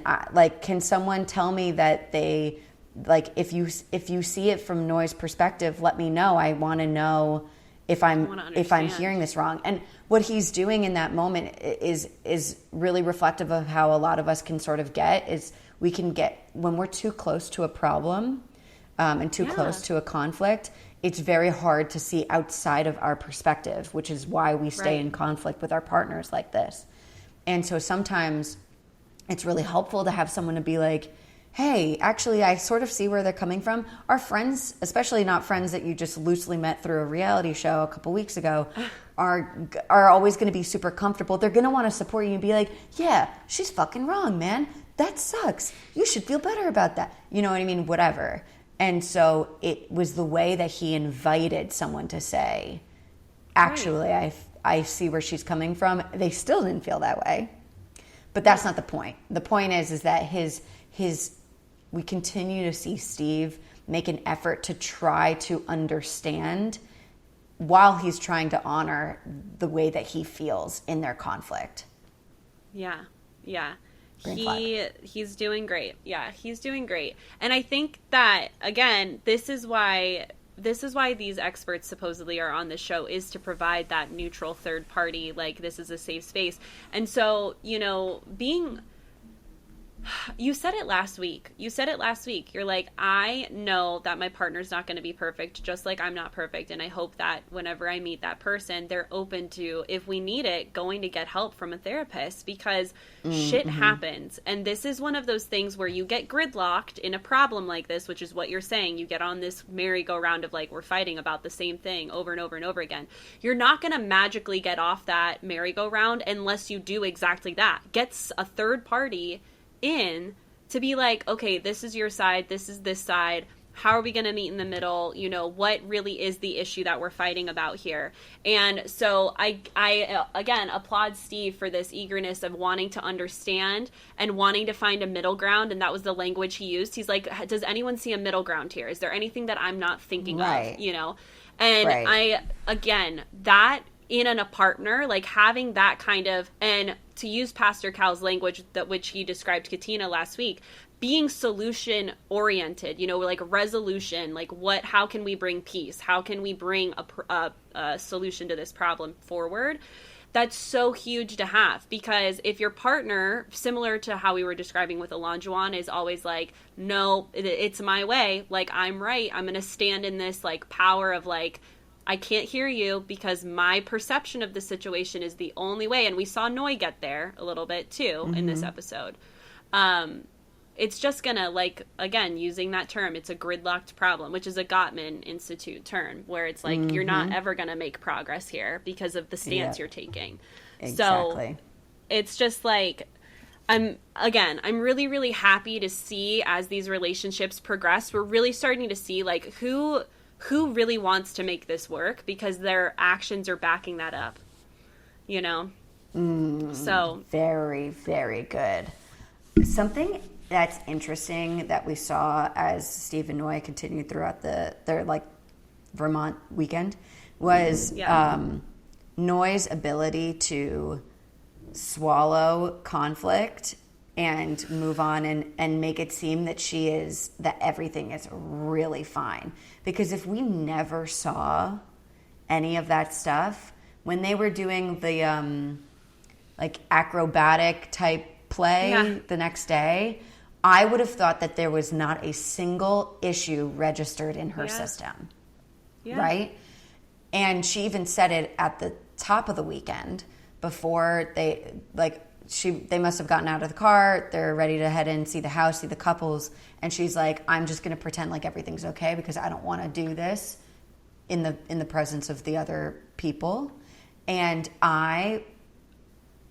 can someone tell me that they, like, if you see it from Noi's perspective, let me know. I want to know if I'm hearing this wrong. And what he's doing in that moment is really reflective of how a lot of us can sort of we can get, when we're too close to a problem and too close to a conflict, it's very hard to see outside of our perspective, which is why we stay in conflict with our partners like this. And so sometimes it's really helpful to have someone to be like, hey, actually, I sort of see where they're coming from. Our friends, especially not friends that you just loosely met through a reality show a couple weeks ago, are always going to be super comfortable. They're going to want to support you and be like, yeah, she's fucking wrong, man. That sucks. You should feel better about that. You know what I mean? Whatever. And so it was the way that he invited someone to say, actually, I see where she's coming from. They still didn't feel that way. But that's not the point. The point is that we continue to see Steve make an effort to try to understand while he's trying to honor the way that he feels in their conflict. Yeah. He's doing great. Yeah, he's doing great. And I think that, again, this is why these experts supposedly are on the show, is to provide that neutral third party, like this is a safe space. And so, you know, You said it last week. You're like, I know that my partner's not going to be perfect, just like I'm not perfect. And I hope that whenever I meet that person, they're open to, if we need it, going to get help from a therapist, because shit happens. And this is one of those things where you get gridlocked in a problem like this, which is what you're saying. You get on this merry-go-round of like, we're fighting about the same thing over and over and over again. You're not going to magically get off that merry-go-round unless you do exactly that. Get a third party in to be like, okay, this is your side, this is this side, how are we going to meet in the middle, you know, what really is the issue that we're fighting about here. And so I again applaud Steve for this eagerness of wanting to understand and wanting to find a middle ground, and that was the language he used. He's like, does anyone see a middle ground here? Is there anything that I'm not thinking of, you know? And I, again, that in a partner, like having that kind of, and to use Pastor Cal's language, that which he described Katina last week, being solution oriented, you know, like resolution, like how can we bring peace? How can we bring a solution to this problem forward? That's so huge to have, because if your partner, similar to how we were describing with Olajuwon, is always like, no, it's my way, like I'm right, I'm going to stand in this like power of like, I can't hear you because my perception of the situation is the only way. And we saw Noi get there a little bit too in this episode. It's just gonna, like, again, using that term, it's a gridlocked problem, which is a Gottman Institute term, where it's like, you're not ever gonna make progress here because of the stance you're taking. Exactly. So it's just like, I'm really, really happy to see as these relationships progress, we're really starting to see like who really wants to make this work, because their actions are backing that up, you know? So very, very good. Something that's interesting that we saw as Steve and Noi continued throughout their like Vermont weekend was Noi's ability to swallow conflict and move on and make it seem that everything is really fine. Because if we never saw any of that stuff, when they were doing the like acrobatic type play the next day, I would have thought that there was not a single issue registered in her system. Right? And she even said it at the top of the weekend before they must have gotten out of the car. They're ready to head in, see the house, see the couples. And she's like, I'm just going to pretend like everything's okay because I don't want to do this in the presence of the other people. And I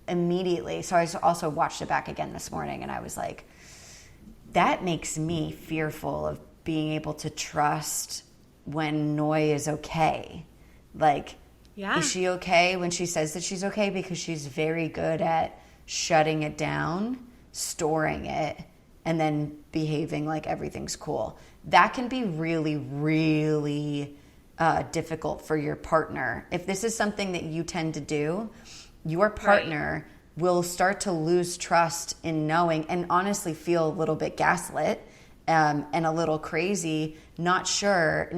immediately, so I also watched it back again this morning, and I was like, that makes me fearful of being able to trust when Noi is okay. Like, is she okay when she says that she's okay? Because she's very good at shutting it down, storing it, and then behaving like everything's cool. That can be really, really difficult for your partner. If this is something that you tend to do, your partner will start to lose trust in knowing, and honestly feel a little bit gaslit and a little crazy, not sure.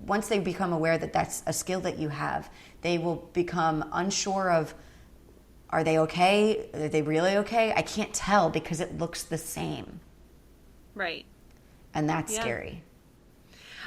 Once they become aware that that's a skill that you have, they will become unsure of, are they okay? Are they really okay? I can't tell because it looks the same. Right. And that's scary.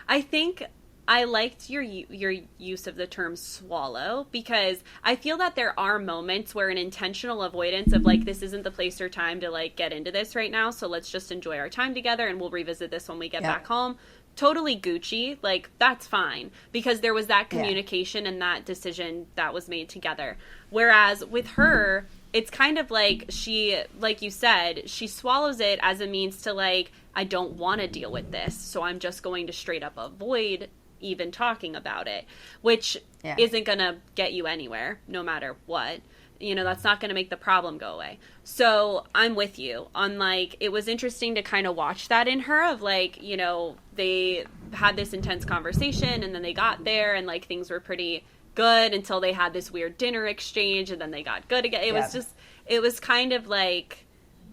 I think I liked your use of the term swallow, because I feel that there are moments where an intentional avoidance of like, this isn't the place or time to like get into this right now, so let's just enjoy our time together and we'll revisit this when we get back home. Totally Gucci, like that's fine, because there was that communication and that decision that was made together. Whereas with her, it's kind of like she, like you said, she swallows it as a means to like, I don't want to deal with this, so I'm just going to straight up avoid even talking about it, which isn't going to get you anywhere, no matter what. You know, that's not going to make the problem go away. So I'm with you on like, it was interesting to kind of watch that in her of like, you know, they had this intense conversation and then they got there and like things were pretty good until they had this weird dinner exchange and then they got good again. It was just, it was kind of like,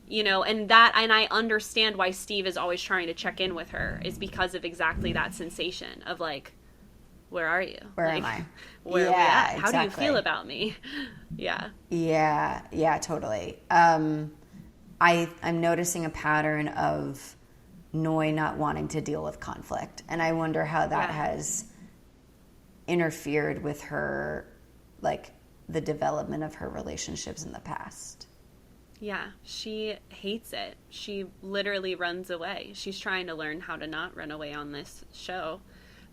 you know, and I understand why Steve is always trying to check in with her, is because of exactly that sensation of like, where are you? Where like, am I? Where are we at? How do you feel about me? Yeah, totally. I'm noticing a pattern of Noi not wanting to deal with conflict. And I wonder how that has interfered with her, like, the development of her relationships in the past. Yeah, she hates it. She literally runs away. She's trying to learn how to not run away on this show.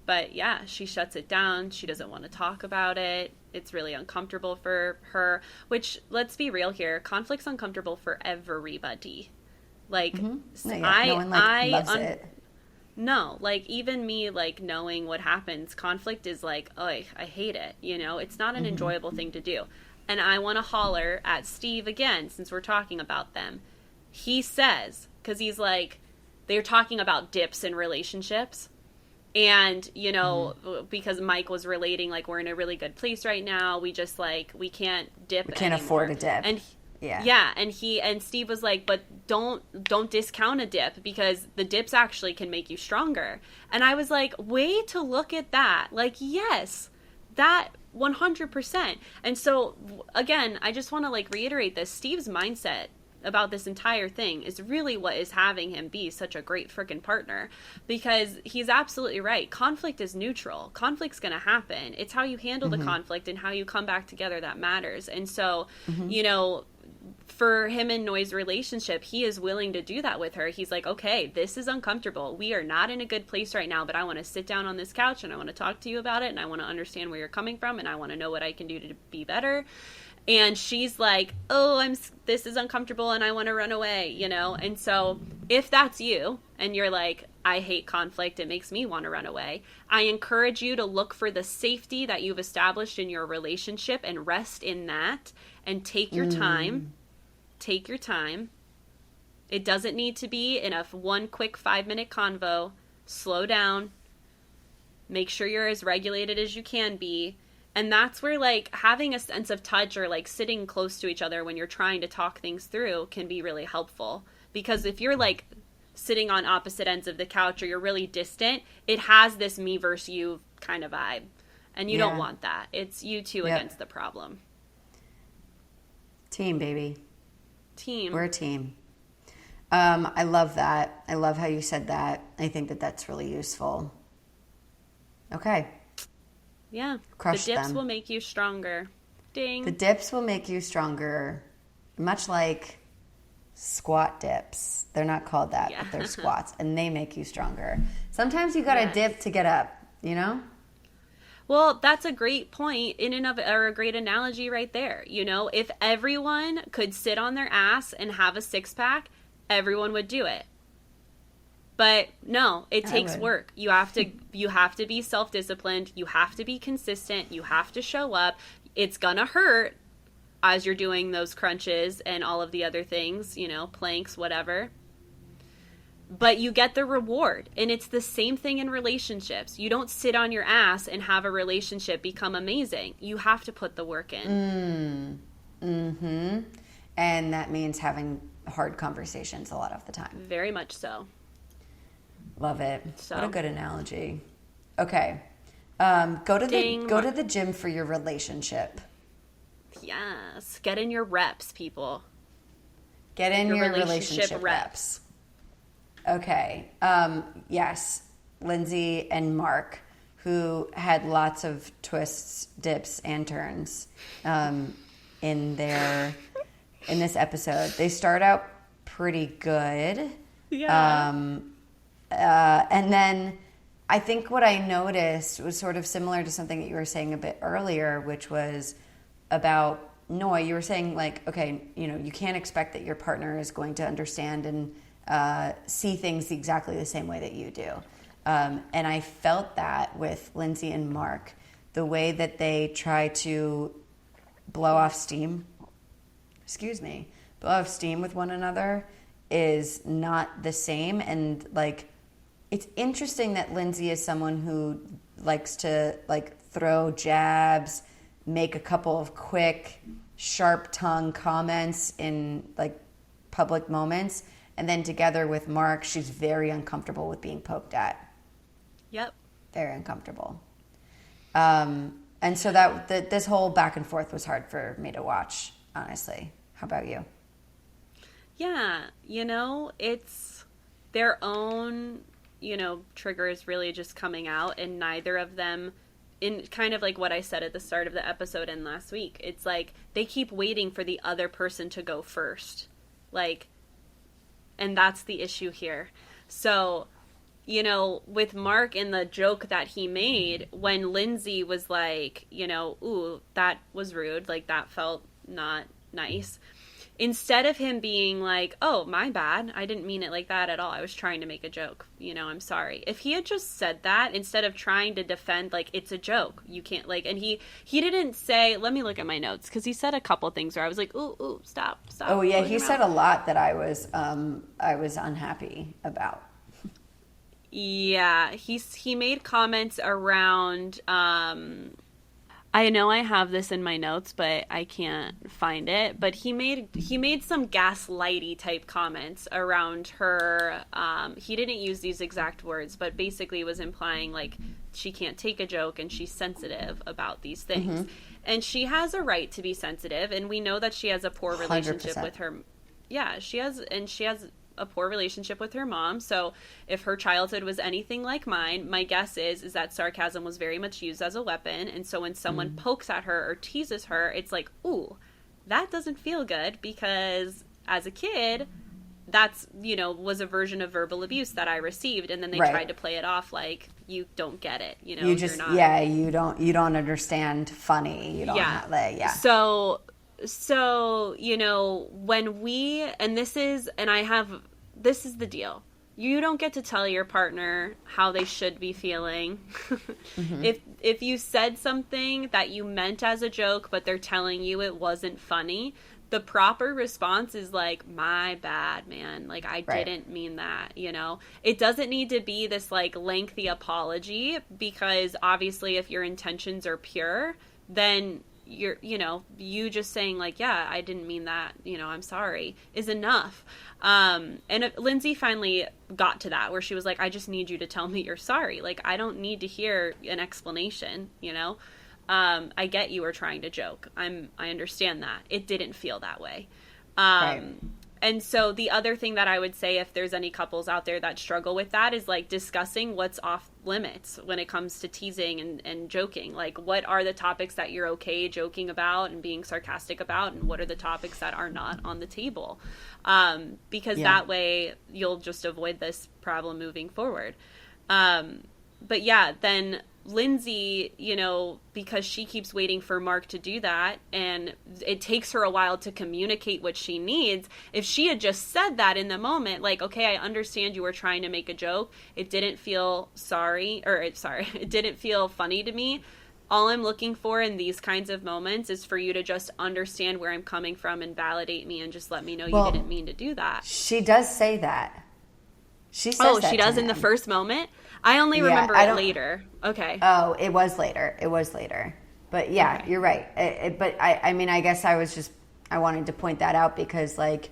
But yeah, she shuts it down. She doesn't want to talk about it. It's really uncomfortable for her, which, let's be real here, conflict's uncomfortable for everybody. Like, No one loves it. No, like, even me, like, knowing what happens, conflict is like, oh, I hate it, you know? It's not an enjoyable thing to do. And I want to holler at Steve again, since we're talking about them. He says, because he's like, they're talking about dips in relationships. And, you know, because Mike was relating, like, we're in a really good place right now. We just, like, we can't dip We can't anymore. afford a dip. And yeah, and Steve was like, but don't discount a dip, because the dips actually can make you stronger. And I was like, way to look at that. Like, yes, that 100%. And so, again, I just want to, like, reiterate this. Steve's mindset about this entire thing is really what is having him be such a great freaking partner, because he's absolutely right. Conflict is neutral. Conflict's going to happen. It's how you handle the conflict and how you come back together that matters. And so, you know, for him and Noi's relationship, he is willing to do that with her. He's like, okay, this is uncomfortable. We are not in a good place right now, but I want to sit down on this couch and I want to talk to you about it, and I want to understand where you're coming from, and I want to know what I can do to be better. And she's like, oh, this is uncomfortable and I want to run away, you know? And so if that's you and you're like, I hate conflict, it makes me want to run away, I encourage you to look for the safety that you've established in your relationship and rest in that, and take your time. Take your time. It doesn't need to be in one quick 5-minute convo. Slow down. Make sure you're as regulated as you can be. And that's where, like, having a sense of touch, or, like, sitting close to each other when you're trying to talk things through, can be really helpful. Because if you're, like, sitting on opposite ends of the couch, or you're really distant, it has this me versus you kind of vibe. And you don't want that. It's you two against the problem. Team, baby. Team. We're a team. I love that. I love how you said that. I think that that's really useful. Okay. Yeah. Crush the dips them. will make you stronger. Ding. The dips will make you stronger, much like squat dips. They're not called that, but they're squats, and they make you stronger. Sometimes you got to dip to get up, you know? Well, that's a great point or a great analogy right there. You know, if everyone could sit on their ass and have a six-pack, everyone would do it. But no, it takes work. You have to be self-disciplined. You have to be consistent. You have to show up. It's gonna hurt as you're doing those crunches and all of the other things, you know, planks, whatever. But you get the reward. And it's the same thing in relationships. You don't sit on your ass and have a relationship become amazing. You have to put the work in. And that means having hard conversations a lot of the time. Very much so. Love it. So. What a good analogy. Okay. Go to the gym for your relationship. Yes. Get in your reps, people. Get in your relationship reps. Okay. Yes. Lindsay and Mark, who had lots of twists, dips, and turns in this episode. They start out pretty good. Yeah. And then I think what I noticed was sort of similar to something that you were saying a bit earlier, which was about Noi. You were saying, like, okay, you know, you can't expect that your partner is going to understand and see things exactly the same way that you do. And I felt that with Lindsay and Mark, the way that they try to blow off steam with one another is not the same. And, like, it's interesting that Lindsay is someone who likes to, like, throw jabs, make a couple of quick, sharp-tongued comments in, like, public moments. And then together with Mark, she's very uncomfortable with being poked at. Yep. Very uncomfortable. And so this whole back and forth was hard for me to watch, honestly. How about you? Yeah, it's their own, triggers really just coming out, and neither of them, in kind of like what I said at the start of the episode and last week, it's like they keep waiting for the other person to go first. Like, and that's the issue here. So, with Mark and the joke that he made, when Lindsay was like, ooh, that was rude, like that felt not nice. Instead of him being like, oh, my bad, I didn't mean it like that at all, I was trying to make a joke, I'm sorry. If he had just said that, instead of trying to defend, like, it's a joke, you can't, like, and he didn't say, let me look at my notes, because he said a couple things where I was like, ooh, stop. Oh, yeah, he said a lot that I was unhappy about. Yeah, he made comments around, I know I have this in my notes, but I can't find it. But he made some gaslighty type comments around her. He didn't use these exact words, but basically was implying like she can't take a joke and she's sensitive about these things. Mm-hmm. And she has a right to be sensitive, and we know that she has a poor relationship 100%. with her. Yeah, she has a poor relationship with her mom. So if her childhood was anything like mine, my guess is that sarcasm was very much used as a weapon. And so when someone pokes at her or teases her, it's like, ooh, that doesn't feel good, because as a kid, that's, was a version of verbal abuse that I received. And then they tried to play it off like, you don't get it. You just, you're not, you don't understand funny. You don't have that. Yeah. So, when this is the deal. You don't get to tell your partner how they should be feeling. Mm-hmm. If you said something that you meant as a joke, but they're telling you it wasn't funny, the proper response is like, my bad, man. Like, I didn't mean that, It doesn't need to be this, like, lengthy apology, because obviously if your intentions are pure, then you just saying like, yeah, I didn't mean that, I'm sorry, is enough. And Lindsay finally got to that where she was like, I just need you to tell me you're sorry. Like, I don't need to hear an explanation, I get you were trying to joke. I understand that. It didn't feel that way. And so the other thing that I would say, if there's any couples out there that struggle with that, is like discussing what's off limits when it comes to teasing and joking. Like, what are the topics that you're okay joking about and being sarcastic about, and what are the topics that are not on the table? Because that way you'll just avoid this problem moving forward. But yeah, then Lindsay, because she keeps waiting for Mark to do that, and it takes her a while to communicate what she needs. If she had just said that in the moment, like, okay, I understand you were trying to make a joke. It didn't feel it didn't feel funny to me. All I'm looking for in these kinds of moments is for you to just understand where I'm coming from and validate me and just let me know you didn't mean to do that. She does say that. She says that she does in the first moment? I only remember it later. Okay. Oh, it was later. But yeah, okay. You're right. But I mean, I guess I wanted to point that out because, like,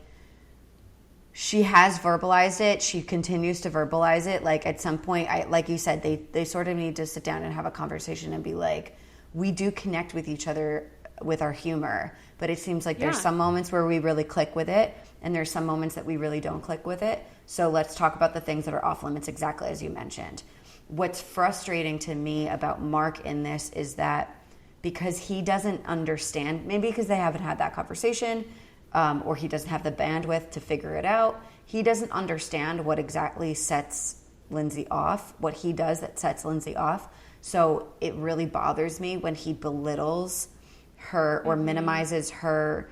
she has verbalized it. She continues to verbalize it. Like, at some point, like you said, they sort of need to sit down and have a conversation and be like, we do connect with each other with our humor, but it seems like there's some moments where we really click with it, and there's some moments that we really don't click with it. So let's talk about the things that are off limits, exactly as you mentioned. What's frustrating to me about Mark in this is that because he doesn't understand, maybe because they haven't had that conversation, or he doesn't have the bandwidth to figure it out, he doesn't understand what exactly sets Lindsay off, what he does that sets Lindsay off. So it really bothers me when he belittles her or minimizes her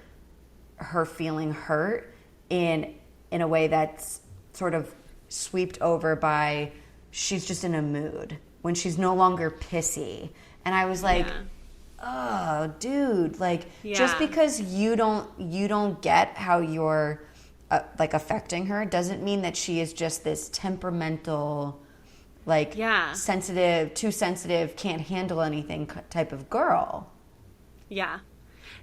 feeling hurt in a way that's sort of swept over by she's just in a mood when she's no longer pissy. And I was like, oh, dude, like, just because you don't get how you're like affecting her doesn't mean that she is just this temperamental, like, too sensitive, can't handle anything type of girl.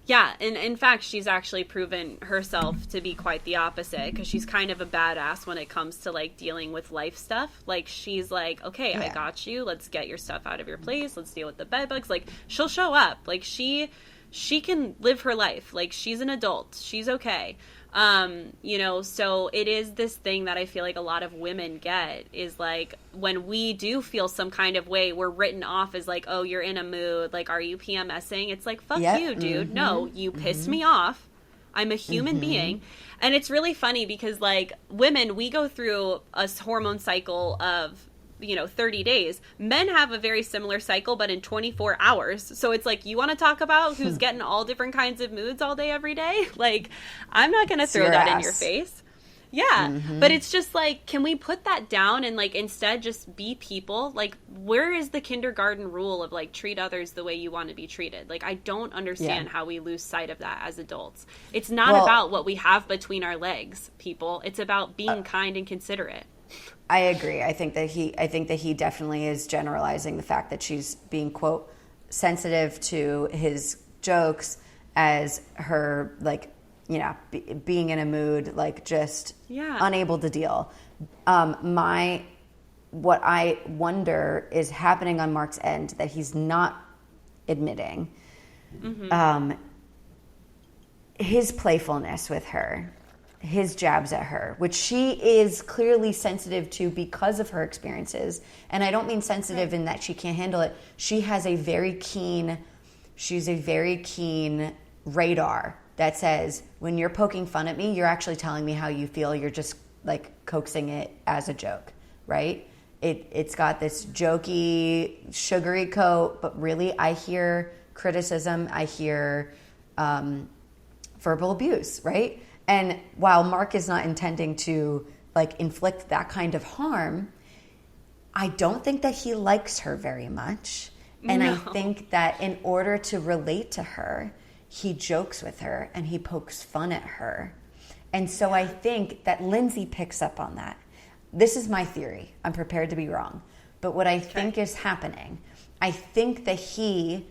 Yeah, and in fact, she's actually proven herself to be quite the opposite, because she's kind of a badass when it comes to, like, dealing with life stuff. Like, she's like, okay, I got you. Let's get your stuff out of your place. Let's deal with the bed bugs. Like, she'll show up. Like, she can live her life. Like, she's an adult. She's okay. So it is this thing that I feel like a lot of women get is like when we do feel some kind of way, we're written off as like, oh, you're in a mood. Like, are you PMSing? It's like, fuck you, dude. No, you pissed me off. I'm a human being. And it's really funny because like women, we go through a hormone cycle of 30 days. Men have a very similar cycle, but in 24 hours. So it's like, you want to talk about who's getting all different kinds of moods all day, every day? Like, I'm not going to throw that in your face. Yeah. But it's just like, can we put that down and like instead just be people? Like, where is the kindergarten rule of like treat others the way you want to be treated? Like, I don't understand how we lose sight of that as adults. It's not about what we have between our legs, people. It's about being kind and considerate. I agree. I think that he definitely is generalizing the fact that she's being, quote, sensitive to his jokes as her, like, being in a mood, like, just unable to deal. What I wonder is happening on Mark's end that he's not admitting. His playfulness with her, his jabs at her, which she is clearly sensitive to because of her experiences. And I don't mean sensitive in that she can't handle it. She's a very keen radar that says, when you're poking fun at me, you're actually telling me how you feel. You're just like coaxing it as a joke, right? It's got this jokey, sugary coat, but really I hear criticism. I hear verbal abuse, right? And while Mark is not intending to like inflict that kind of harm, I don't think that he likes her very much. And I think that in order to relate to her, he jokes with her and he pokes fun at her. And so I think that Lindsay picks up on that. This is my theory. I'm prepared to be wrong. But what I think is happening, I think that he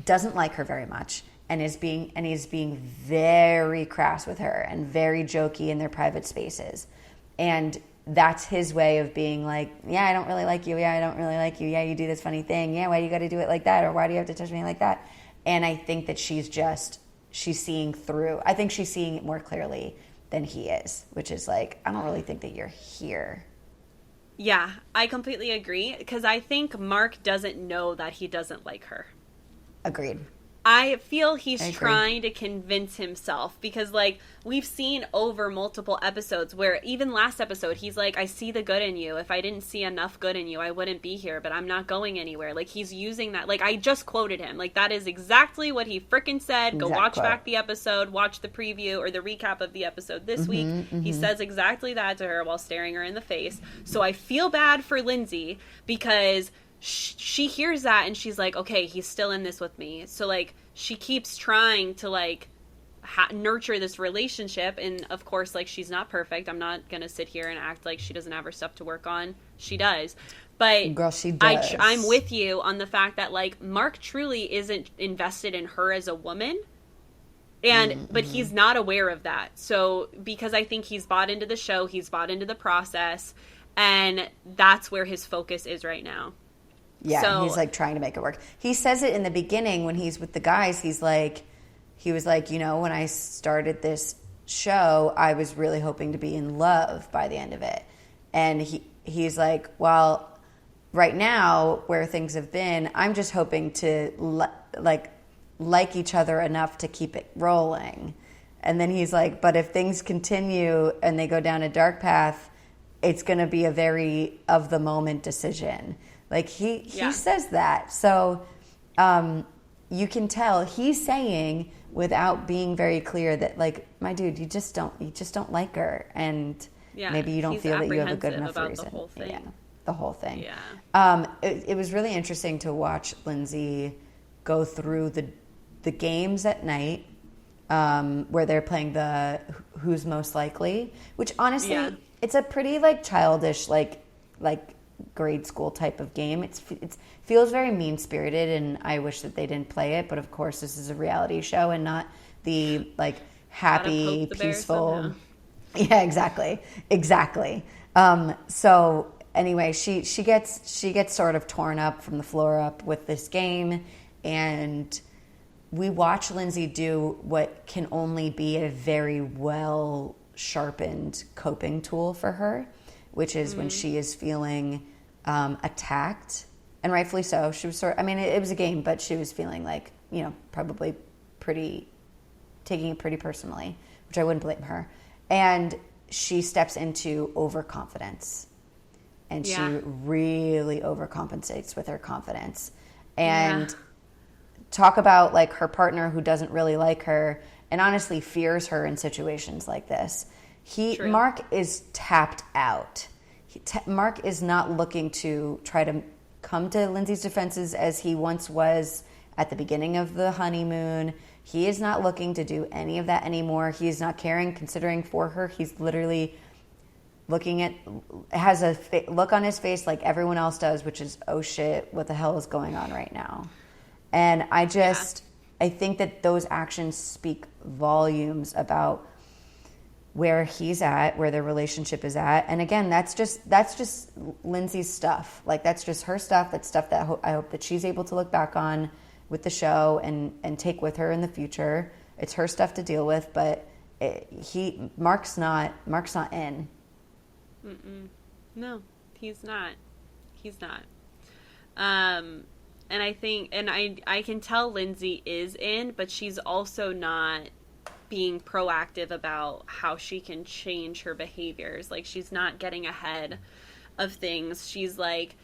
doesn't like her very much. And he's being very crass with her and very jokey in their private spaces. And that's his way of being like, yeah, I don't really like you. Yeah, I don't really like you. Yeah, you do this funny thing. Yeah, why do you got to do it like that? Or why do you have to touch me like that? And I think that she's seeing through. I think she's seeing it more clearly than he is, which is like, I don't really think that you're here. Yeah, I completely agree. Because I think Mark doesn't know that he doesn't like her. Agreed. I feel he's trying to convince himself because, like, we've seen over multiple episodes where even last episode, he's like, I see the good in you. If I didn't see enough good in you, I wouldn't be here, but I'm not going anywhere. Like, he's using that. Like, I just quoted him. Like, that is exactly what he frickin' said. Go watch back the episode, watch the preview or the recap of the episode this week. He says exactly that to her while staring her in the face. So I feel bad for Lindsay because she hears that and she's like, okay, he's still in this with me. So like she keeps trying to like nurture this relationship, and of course, like, she's not perfect. I'm not gonna sit here and act like she doesn't have her stuff to work on. She does. But girl, she does. I'm with you on the fact that like Mark truly isn't invested in her as a woman. And but he's not aware of that. So because I think he's bought into the show, he's bought into the process, and that's where his focus is right now. Yeah, so, he's like trying to make it work. He says it in the beginning when he's with the guys. He was like, you know, when I started this show, I was really hoping to be in love by the end of it. And he's like, well, right now where things have been, I'm just hoping to like each other enough to keep it rolling. And then he's like, but if things continue and they go down a dark path, it's going to be a very of the moment decision. Like he says that. So you can tell he's saying without being very clear that, like, my dude, you just don't like her, and maybe you don't feel that you have a good enough reason. The whole thing. Yeah, the whole thing. Yeah. It was really interesting to watch Lindsay go through the games at night where they're playing the Who's Most Likely, which honestly, it's a pretty like childish like grade school type of game. It feels very mean-spirited, and I wish that they didn't play it, but of course this is a reality show and not the like happy, peaceful. Yeah, exactly. So anyway, she gets sort of torn up from the floor up with this game, and we watch Lindsay do what can only be a very well sharpened coping tool for her, which is when she is feeling attacked, and rightfully so. She was it was a game, but she was feeling like, probably taking it pretty personally, which I wouldn't blame her. And she steps into overconfidence, and she really overcompensates with her confidence. And talk about like her partner who doesn't really like her and honestly fears her in situations like this. Mark is tapped out. Mark is not looking to try to come to Lindsay's defenses as he once was at the beginning of the honeymoon. He is not looking to do any of that anymore. He is not considering for her. He's literally has a look on his face like everyone else does, which is, oh shit, what the hell is going on right now? And I think that those actions speak volumes about where he's at, where their relationship is at. And again, that's just Lindsay's stuff. Like, that's just her stuff. That's stuff that I hope that she's able to look back on with the show and take with her in the future. It's her stuff to deal with, but Mark's not in. No, he's not. And I think, and I can tell Lindsay is in, but she's also not being proactive about how she can change her behaviors. Like, she's not getting ahead of things. She's like,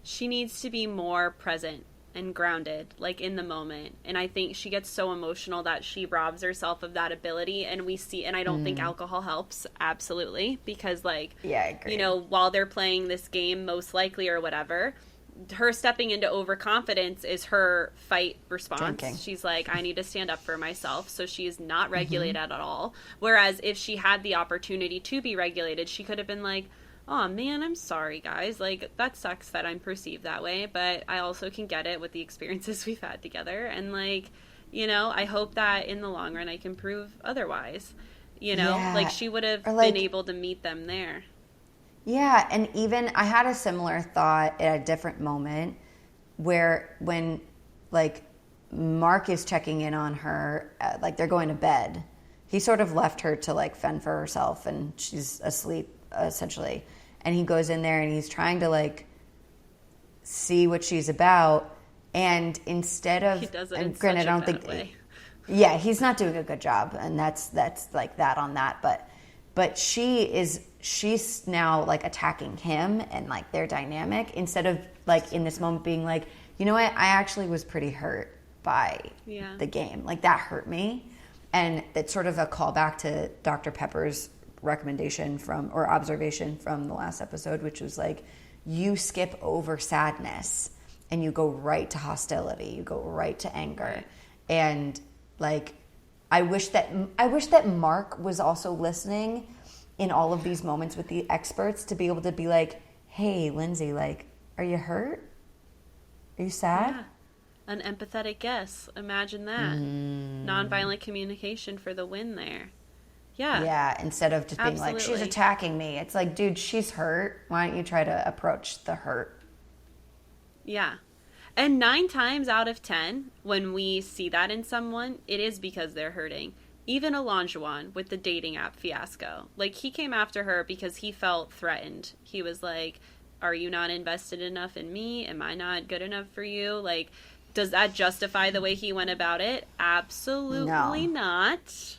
she needs to be more present and grounded, like in the moment. And I think she gets so emotional that she robs herself of that ability. And we see, and I don't think alcohol helps, absolutely, because like, I agree. While they're playing this game, most likely or whatever, her stepping into overconfidence is her fight response. Drinking. She's like, I need to stand up for myself. So she is not regulated at all. Whereas if she had the opportunity to be regulated, she could have been like, oh man, I'm sorry guys, like that sucks that I'm perceived that way, but I also can get it with the experiences we've had together, and like, I hope that in the long run I can prove otherwise, like she would have been able to meet them there. Yeah, and even I had a similar thought at a different moment where when like Mark is checking in on her, like they're going to bed, he sort of left her to like fend for herself and she's asleep essentially, and he goes in there and he's trying to like see what she's about, and instead of, he does it and in granted, such a I don't bad think way. Yeah, he's not doing a good job, and that's like that on that, but she's now like attacking him and like their dynamic, instead of like in this moment being like, you know what, I actually was pretty hurt by the game, like that hurt me. And it's sort of a callback to Dr. Pepper's recommendation or observation from the last episode, which was like, you skip over sadness and you go right to hostility, you go right to anger. And like, I wish that Mark was also listening in all of these moments with the experts to be able to be like, hey Lindsay, like, are you hurt? Are you sad? An empathetic guess, imagine that. Nonviolent communication for the win there. Yeah, instead of just being like, she's attacking me. It's like, dude, she's hurt. Why don't you try to approach the hurt? Yeah. And 9 times out of 10, when we see that in someone, it is because they're hurting. Even Olajuwon with the dating app fiasco. Like, he came after her because he felt threatened. He was like, are you not invested enough in me? Am I not good enough for you? Like, does that justify the way he went about it? Absolutely not.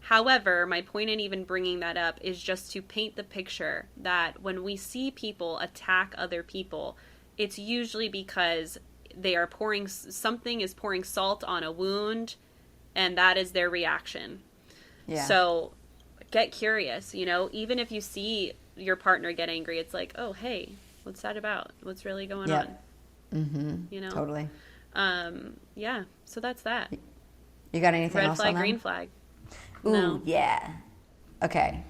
However, my point in even bringing that up is just to paint the picture that when we see people attack other people, it's usually because they are something is pouring salt on a wound, and that is their reaction. Yeah. So get curious, even if you see your partner get angry, it's like, oh, hey, what's that about? What's really going on? Mm-hmm. Totally. Yeah, so that's that. You got anything else on that? Red flag, green flag. Ooh, no. Yeah. Okay.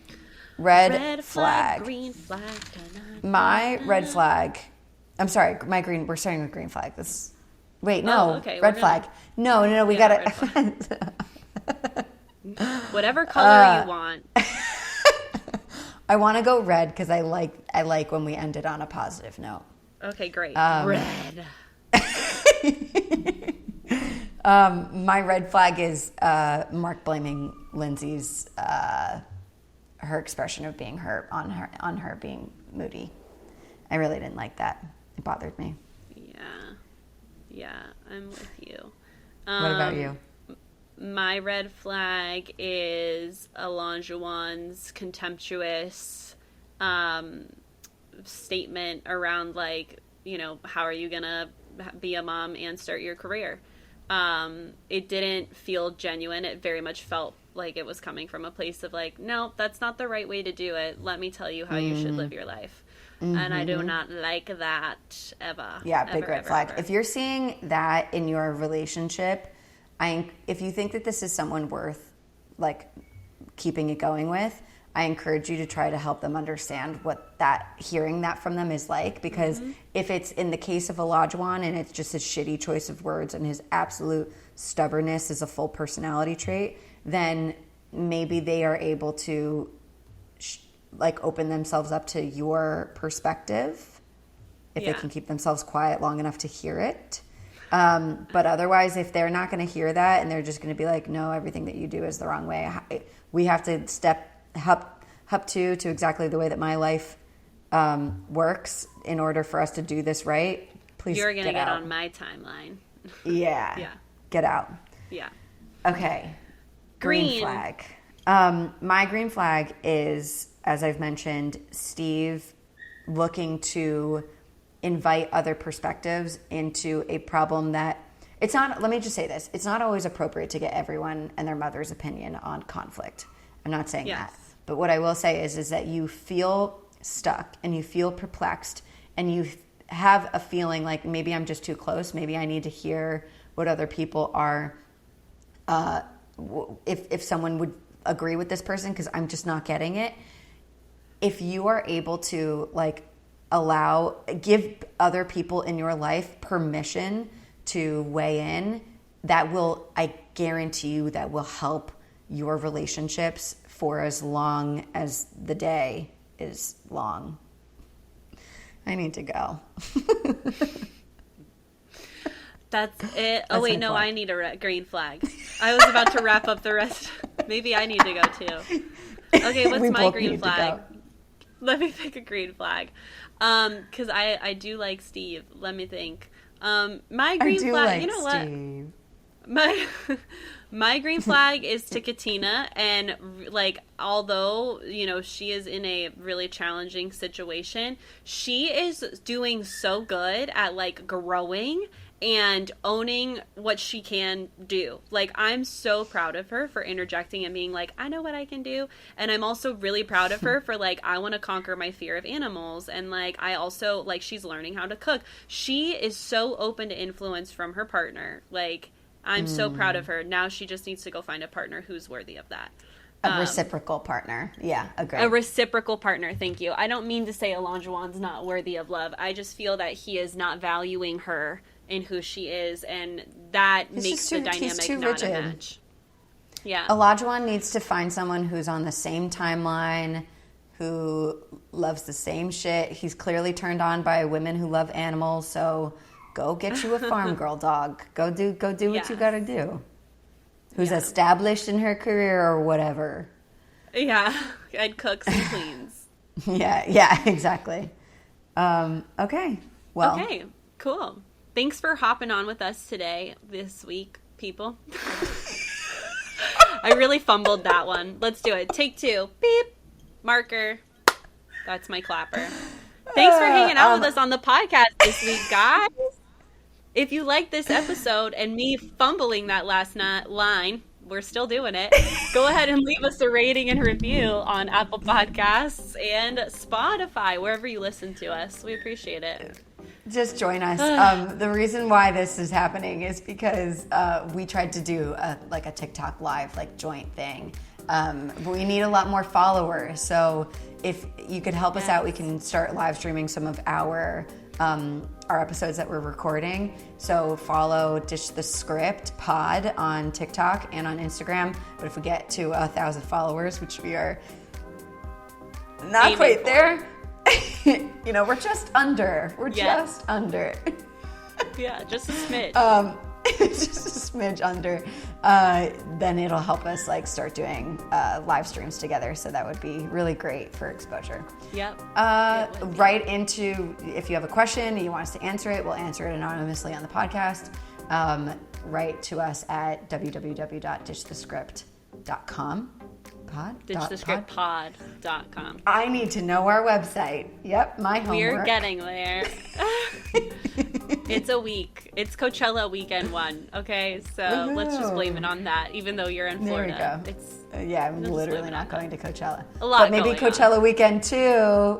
Red flag. Green flag. My red flag. I'm sorry, my green. We're starting with green flag. Wait, no. Okay, red flag. No. We got it. Whatever color you want. I want to go red because I like when we ended on a positive note. Okay, great. Red. My red flag is Mark blaming Lindsay's her expression of being hurt on her being moody. I really didn't like that. It bothered me. Yeah, I'm with you. What about you? My red flag is Olajuwon's contemptuous statement around, like, you know, how are you gonna be a mom and start your career? It didn't feel genuine. It very much felt like it was coming from a place of like, no, that's not the right way to do it. Let me tell you how you should live your life. And I do not like that ever. Yeah, big red flag. Ever. If you're seeing that in your relationship, if you think that this is someone worth like keeping it going with, I encourage you to try to help them understand what hearing that from them is like. Because if it's in the case of Olajuwon and it's just a shitty choice of words and his absolute stubbornness is a full personality trait, then maybe they are able to like open themselves up to your perspective if they can keep themselves quiet long enough to hear it. But otherwise, if they're not going to hear that and they're just going to be like, no, everything that you do is the wrong way, we have to step up to exactly the way that my life works in order for us to do this right. Please, you're going to get on my timeline. Yeah. Get out. Yeah. Okay. Green flag. My green flag is, as I've mentioned, Steve looking to invite other perspectives into a problem that it's not, let me just say this, it's not always appropriate to get everyone and their mother's opinion on conflict. I'm not saying that. But what I will say is that you feel stuck and you feel perplexed and you have a feeling like maybe I'm just too close. Maybe I need to hear what other people are, if someone would agree with this person because I'm just not getting it. If you are able to like give other people in your life permission to weigh in, that will, I guarantee you, that will help your relationships for as long as the day is long. I need to go. That's it. Oh, wait, no, I need a green flag. I was about to wrap up the rest. Maybe I need to go too. Okay, what's my green flag? Let me pick a green flag. Because I do like Steve. Let me think. My green flag, like, you know Steve. What? My green flag is to Katina, and like, although, you know, she is in a really challenging situation, she is doing so good at like growing and owning what she can do. Like, I'm so proud of her for interjecting and being like, I know what I can do. And I'm also really proud of her for like, I want to conquer my fear of animals. And like, I also like, she's learning how to cook. She is so open to influence from her partner. Like, I'm so proud of her. Now she just needs to go find a partner who's worthy of that. A reciprocal partner. Yeah, agree. A reciprocal partner, thank you. I don't mean to say Olajuwon's not worthy of love. I just feel that he is not valuing her in who she is, and that makes the dynamic not a match. Yeah. Olajuwon needs to find someone who's on the same timeline, who loves the same shit. He's clearly turned on by women who love animals, so go get you a farm girl dog. Go do what you gotta do. Who's established in her career or whatever. Yeah, and cooks and cleans. yeah, exactly. Okay, well. Okay, cool. Thanks for hopping on with us this week, people. I really fumbled that one. Let's do it. Take 2. Beep. Marker. That's my clapper. Thanks for hanging out with us on the podcast this week, guys. If you like this episode and me fumbling that last line, we're still doing it. Go ahead and leave us a rating and review on Apple Podcasts and Spotify, wherever you listen to us. We appreciate it. Just join us. The reason why this is happening is because we tried to do a TikTok live joint thing. But we need a lot more followers. So if you could help us out, we can start live streaming some of our episodes that we're recording. So follow Dish the Script Pod on TikTok and on Instagram. But if we get to 1,000 followers, which we are not quite there, we're just under. We're just under. Yeah, just a smidge. Just a smidge under, then it'll help us like start doing live streams together. So that would be really great for exposure. Yep. Right into, if you have a question and you want us to answer it, we'll answer it anonymously on the podcast. Write to us at www.ditchthescript.com. Ditchthescriptpod.com. I need to know our website. Yep, my homework. We're getting there. It's a week. It's Coachella weekend 1, okay? So let's just blame it on that, even though you're in Florida. There you go. I'm literally not going to Coachella. A lot but maybe going Coachella on. Weekend 2.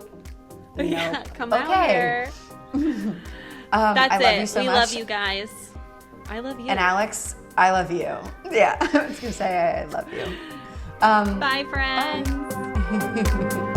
Yeah, come out here. That's I love it. you so we much. love you guys. I love you. And Alex, I love you. Yeah, I was going to say I love you. Bye, friends. Bye.